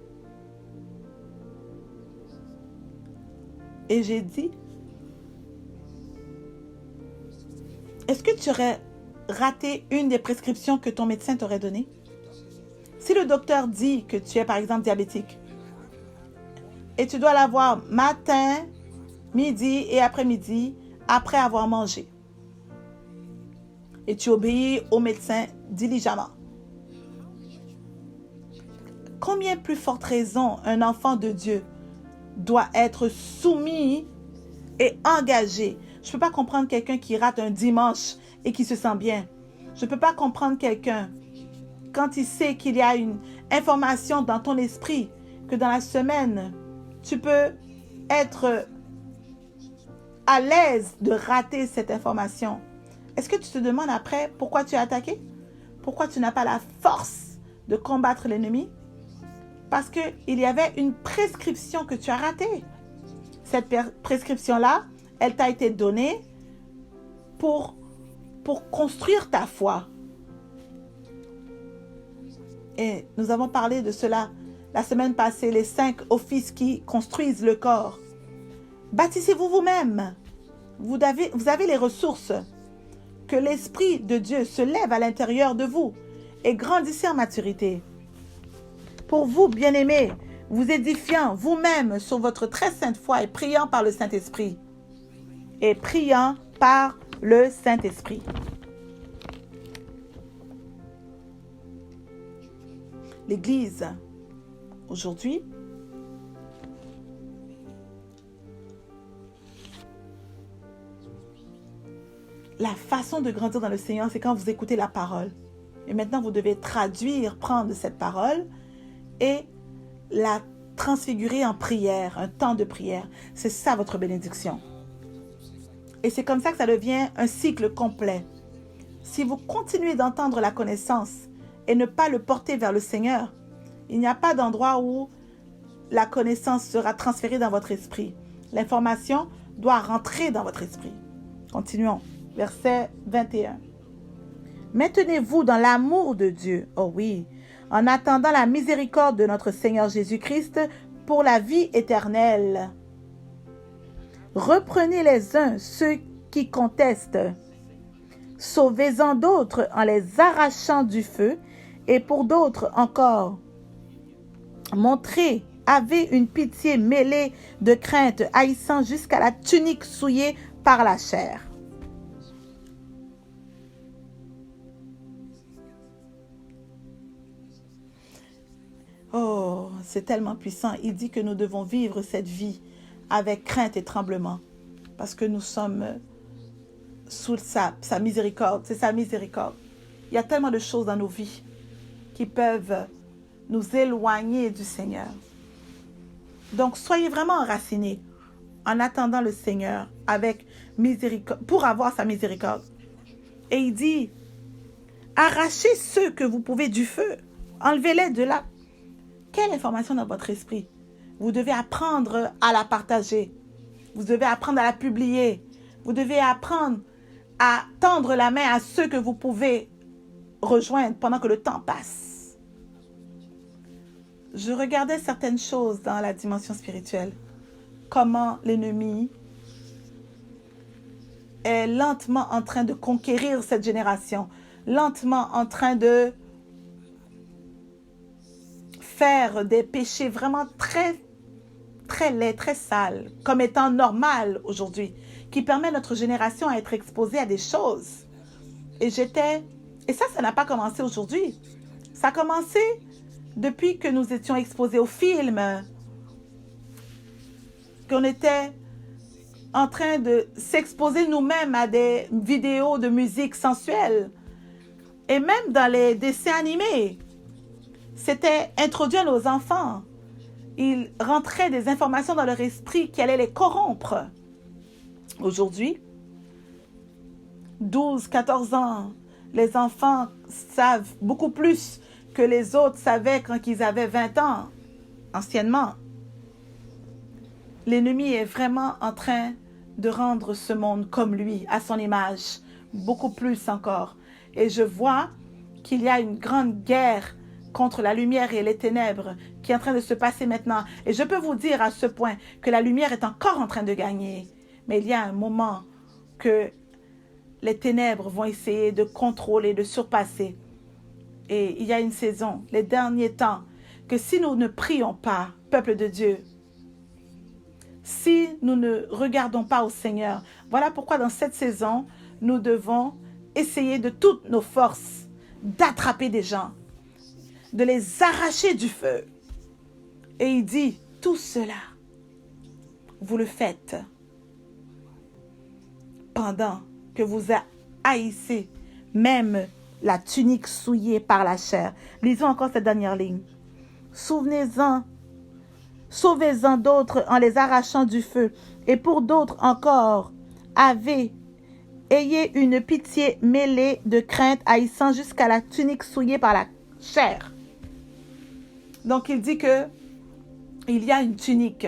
Et j'ai dit, est-ce que tu aurais raté une des prescriptions que ton médecin t'aurait données? Si le docteur dit que tu es par exemple diabétique et tu dois l'avoir matin, midi et après-midi après avoir mangé et tu obéis au médecin diligemment, combien plus forte raison un enfant de Dieu doit être soumis et engagé? Je ne peux pas comprendre quelqu'un qui rate un dimanche et qui se sent bien. Je ne peux pas comprendre quelqu'un quand il sait qu'il y a une information dans ton esprit que dans la semaine, tu peux être à l'aise de rater cette information, est-ce que tu te demandes après pourquoi tu as attaqué? Pourquoi tu n'as pas la force de combattre l'ennemi? Parce qu'il y avait une prescription que tu as ratée. Cette prescription-là, elle t'a été donnée pour construire ta foi. Et nous avons parlé de cela la semaine passée, les 5 offices qui construisent le corps. Bâtissez-vous vous-même. Vous avez les ressources. Que l'Esprit de Dieu se lève à l'intérieur de vous et grandissez en maturité. Pour vous, bien-aimés, vous édifiant vous-même sur votre très sainte foi et priant par le Saint-Esprit. Et priant par le Saint-Esprit. L'Église, aujourd'hui, la façon de grandir dans le Seigneur, c'est quand vous écoutez la parole. Et maintenant, vous devez prendre cette parole et la transfigurer en prière, un temps de prière. C'est ça votre bénédiction. Et c'est comme ça que ça devient un cycle complet. Si vous continuez d'entendre la connaissance et ne pas le porter vers le Seigneur, il n'y a pas d'endroit où la connaissance sera transférée dans votre esprit. L'information doit rentrer dans votre esprit. Continuons. Verset 21. Maintenez-vous dans l'amour de Dieu. Oh oui. En attendant la miséricorde de notre Seigneur Jésus-Christ pour la vie éternelle. Reprenez les uns ceux qui contestent. Sauvez-en d'autres en les arrachant du feu. Et pour d'autres encore, avez une pitié mêlée de crainte, haïssant jusqu'à la tunique souillée par la chair. Oh, c'est tellement puissant. Il dit que nous devons vivre cette vie avec crainte et tremblement parce que nous sommes sous sa miséricorde. C'est sa miséricorde. Il y a tellement de choses dans nos vies qui peuvent nous éloigner du Seigneur. Donc, soyez vraiment enracinés en attendant le Seigneur avec miséricorde, pour avoir sa miséricorde. Et il dit, arrachez ceux que vous pouvez du feu. Enlevez-les de là. Quelle information dans votre esprit? Vous devez apprendre à la partager. Vous devez apprendre à la publier. Vous devez apprendre à tendre la main à ceux que vous pouvez rejoindre pendant que le temps passe. Je regardais certaines choses dans la dimension spirituelle. Comment l'ennemi est lentement en train de conquérir cette génération. Lentement en train de faire des péchés vraiment très, très laids, très sales, comme étant normal aujourd'hui, qui permet à notre génération à être exposée à des choses. Et ça n'a pas commencé aujourd'hui. Ça a commencé depuis que nous étions exposés aux films, qu'on était en train de s'exposer nous-mêmes à des vidéos de musique sensuelle. Et même dans les dessins animés, c'était introduit à nos enfants. Il rentrait des informations dans leur esprit qui allaient les corrompre. Aujourd'hui, 12, 14 ans, les enfants savent beaucoup plus que les autres savaient quand ils avaient 20 ans, anciennement. L'ennemi est vraiment en train de rendre ce monde comme lui, à son image, beaucoup plus encore. Et je vois qu'il y a une grande guerre contre la lumière et les ténèbres qui est en train de se passer maintenant. Et je peux vous dire à ce point que la lumière est encore en train de gagner. Mais il y a un moment que les ténèbres vont essayer de contrôler, de surpasser. Et il y a une saison, les derniers temps, que si nous ne prions pas, peuple de Dieu, si nous ne regardons pas au Seigneur, voilà pourquoi dans cette saison, nous devons essayer de toutes nos forces d'attraper des gens, de les arracher du feu. Et il dit, tout cela, vous le faites pendant que vous haïssez même la tunique souillée par la chair. Lisons encore cette dernière ligne. Souvenez-vous sauvez-en d'autres en les arrachant du feu. Et pour d'autres encore, ayez une pitié mêlée de crainte, haïssant jusqu'à la tunique souillée par la chair. Donc il dit que il y a une tunique.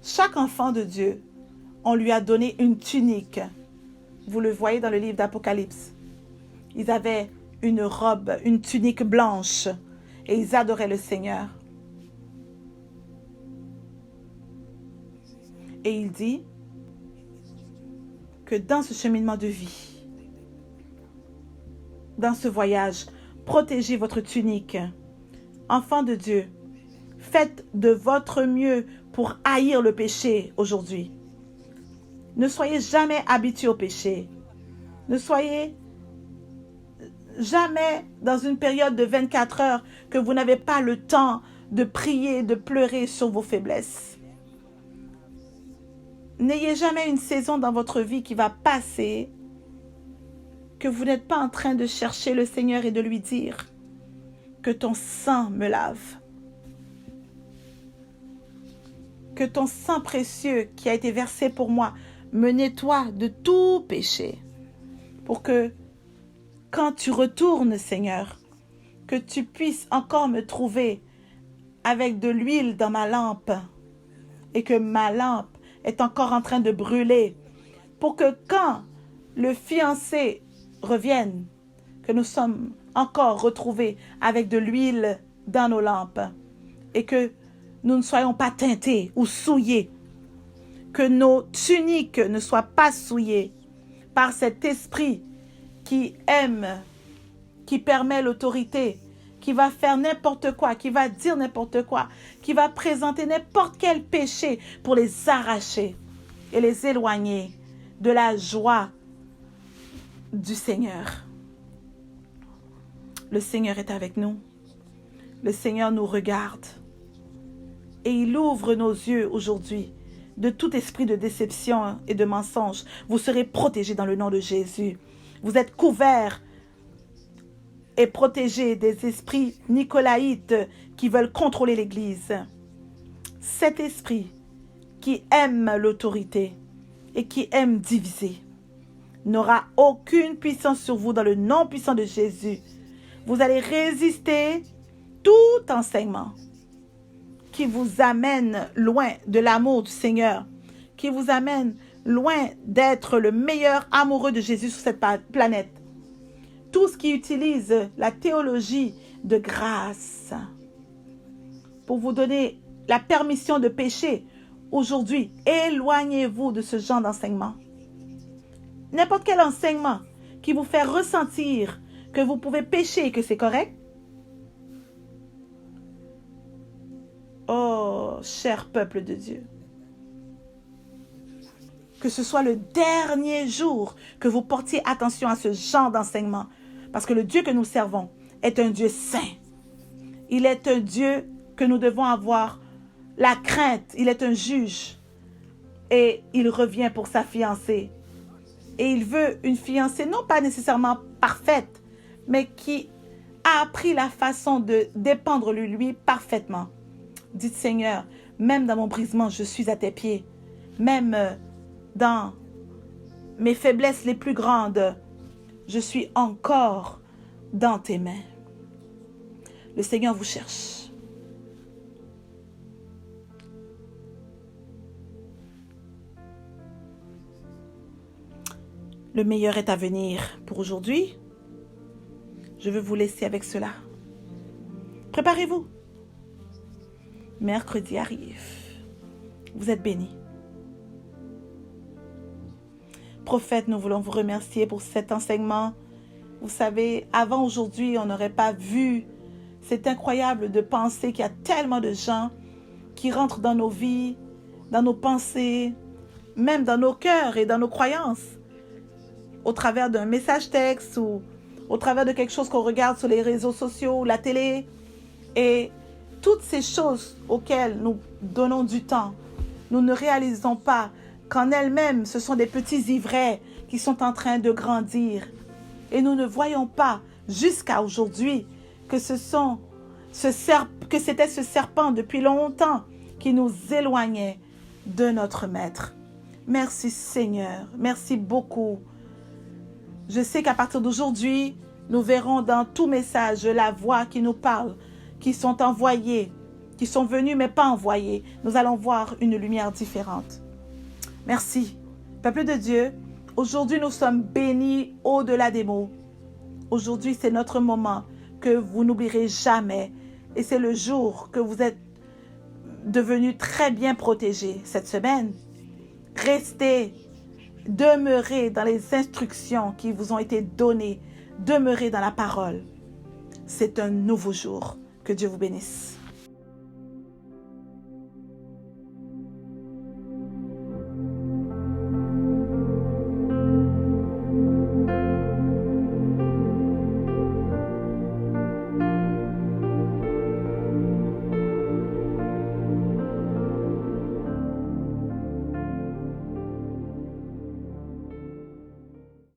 Chaque enfant de Dieu, on lui a donné une tunique. Vous le voyez dans le livre d'Apocalypse. Ils avaient une robe, une tunique blanche, et ils adoraient le Seigneur. Et il dit que dans ce cheminement de vie, dans ce voyage, protégez votre tunique. Enfants de Dieu, faites de votre mieux pour haïr le péché aujourd'hui. Ne soyez jamais habitués au péché. Ne soyez jamais dans une période de 24 heures que vous n'avez pas le temps de prier, de pleurer sur vos faiblesses. N'ayez jamais une saison dans votre vie qui va passer que vous n'êtes pas en train de chercher le Seigneur et de lui dire que ton sang me lave. Que ton sang précieux qui a été versé pour moi me nettoie de tout péché. Pour que quand tu retournes, Seigneur, que tu puisses encore me trouver avec de l'huile dans ma lampe et que ma lampe est encore en train de brûler. Pour que quand le fiancé revienne, que nous sommes encore retrouvés avec de l'huile dans nos lampes et que nous ne soyons pas teintés ou souillés, que nos tuniques ne soient pas souillées par cet esprit qui aime, qui permet l'autorité, qui va faire n'importe quoi, qui va dire n'importe quoi, qui va présenter n'importe quel péché pour les arracher et les éloigner de la joie du Seigneur. Le Seigneur est avec nous. Le Seigneur nous regarde. Et il ouvre nos yeux aujourd'hui de tout esprit de déception et de mensonge. Vous serez protégés dans le nom de Jésus. Vous êtes couverts et protégés des esprits nicolaïtes qui veulent contrôler l'Église. Cet esprit qui aime l'autorité et qui aime diviser n'aura aucune puissance sur vous dans le nom puissant de Jésus. Vous allez résister tout enseignement qui vous amène loin de l'amour du Seigneur, qui vous amène loin d'être le meilleur amoureux de Jésus sur cette planète. Tout ce qui utilise la théologie de grâce pour vous donner la permission de pécher, aujourd'hui, éloignez-vous de ce genre d'enseignement. N'importe quel enseignement qui vous fait ressentir que vous pouvez pécher et que c'est correct. Oh, cher peuple de Dieu, que ce soit le dernier jour que vous portiez attention à ce genre d'enseignement. Parce que le Dieu que nous servons est un Dieu saint. Il est un Dieu que nous devons avoir la crainte. Il est un juge. Et il revient pour sa fiancée. Et il veut une fiancée non pas nécessairement parfaite, mais qui a appris la façon de dépendre de lui parfaitement. Dites Seigneur, même dans mon brisement, je suis à tes pieds. Même dans mes faiblesses les plus grandes, je suis encore dans tes mains. Le Seigneur vous cherche. Le meilleur est à venir pour aujourd'hui. Je veux vous laisser avec cela. Préparez-vous. Mercredi arrive. Vous êtes bénis. Prophète, nous voulons vous remercier pour cet enseignement. Vous savez, avant aujourd'hui, on n'aurait pas vu. C'est incroyable de penser qu'il y a tellement de gens qui rentrent dans nos vies, dans nos pensées, même dans nos cœurs et dans nos croyances, au travers d'un message texte ou au travers de quelque chose qu'on regarde sur les réseaux sociaux, la télé. Et toutes ces choses auxquelles nous donnons du temps, nous ne réalisons pas qu'en elles-mêmes, ce sont des petits ivrets qui sont en train de grandir. Et nous ne voyons pas jusqu'à aujourd'hui que ce sont que c'était ce serpent depuis longtemps qui nous éloignait de notre Maître. Merci Seigneur, merci beaucoup. Je sais qu'à partir d'aujourd'hui, nous verrons dans tout message la voix qui nous parle, qui sont envoyés, qui sont venus mais pas envoyés. Nous allons voir une lumière différente. Merci. Peuple de Dieu, aujourd'hui nous sommes bénis au-delà des mots. Aujourd'hui c'est notre moment que vous n'oublierez jamais. Et c'est le jour que vous êtes devenus très bien protégés cette semaine. Restez, demeurez dans les instructions qui vous ont été données. Demeurez dans la parole. C'est un nouveau jour. Que Dieu vous bénisse.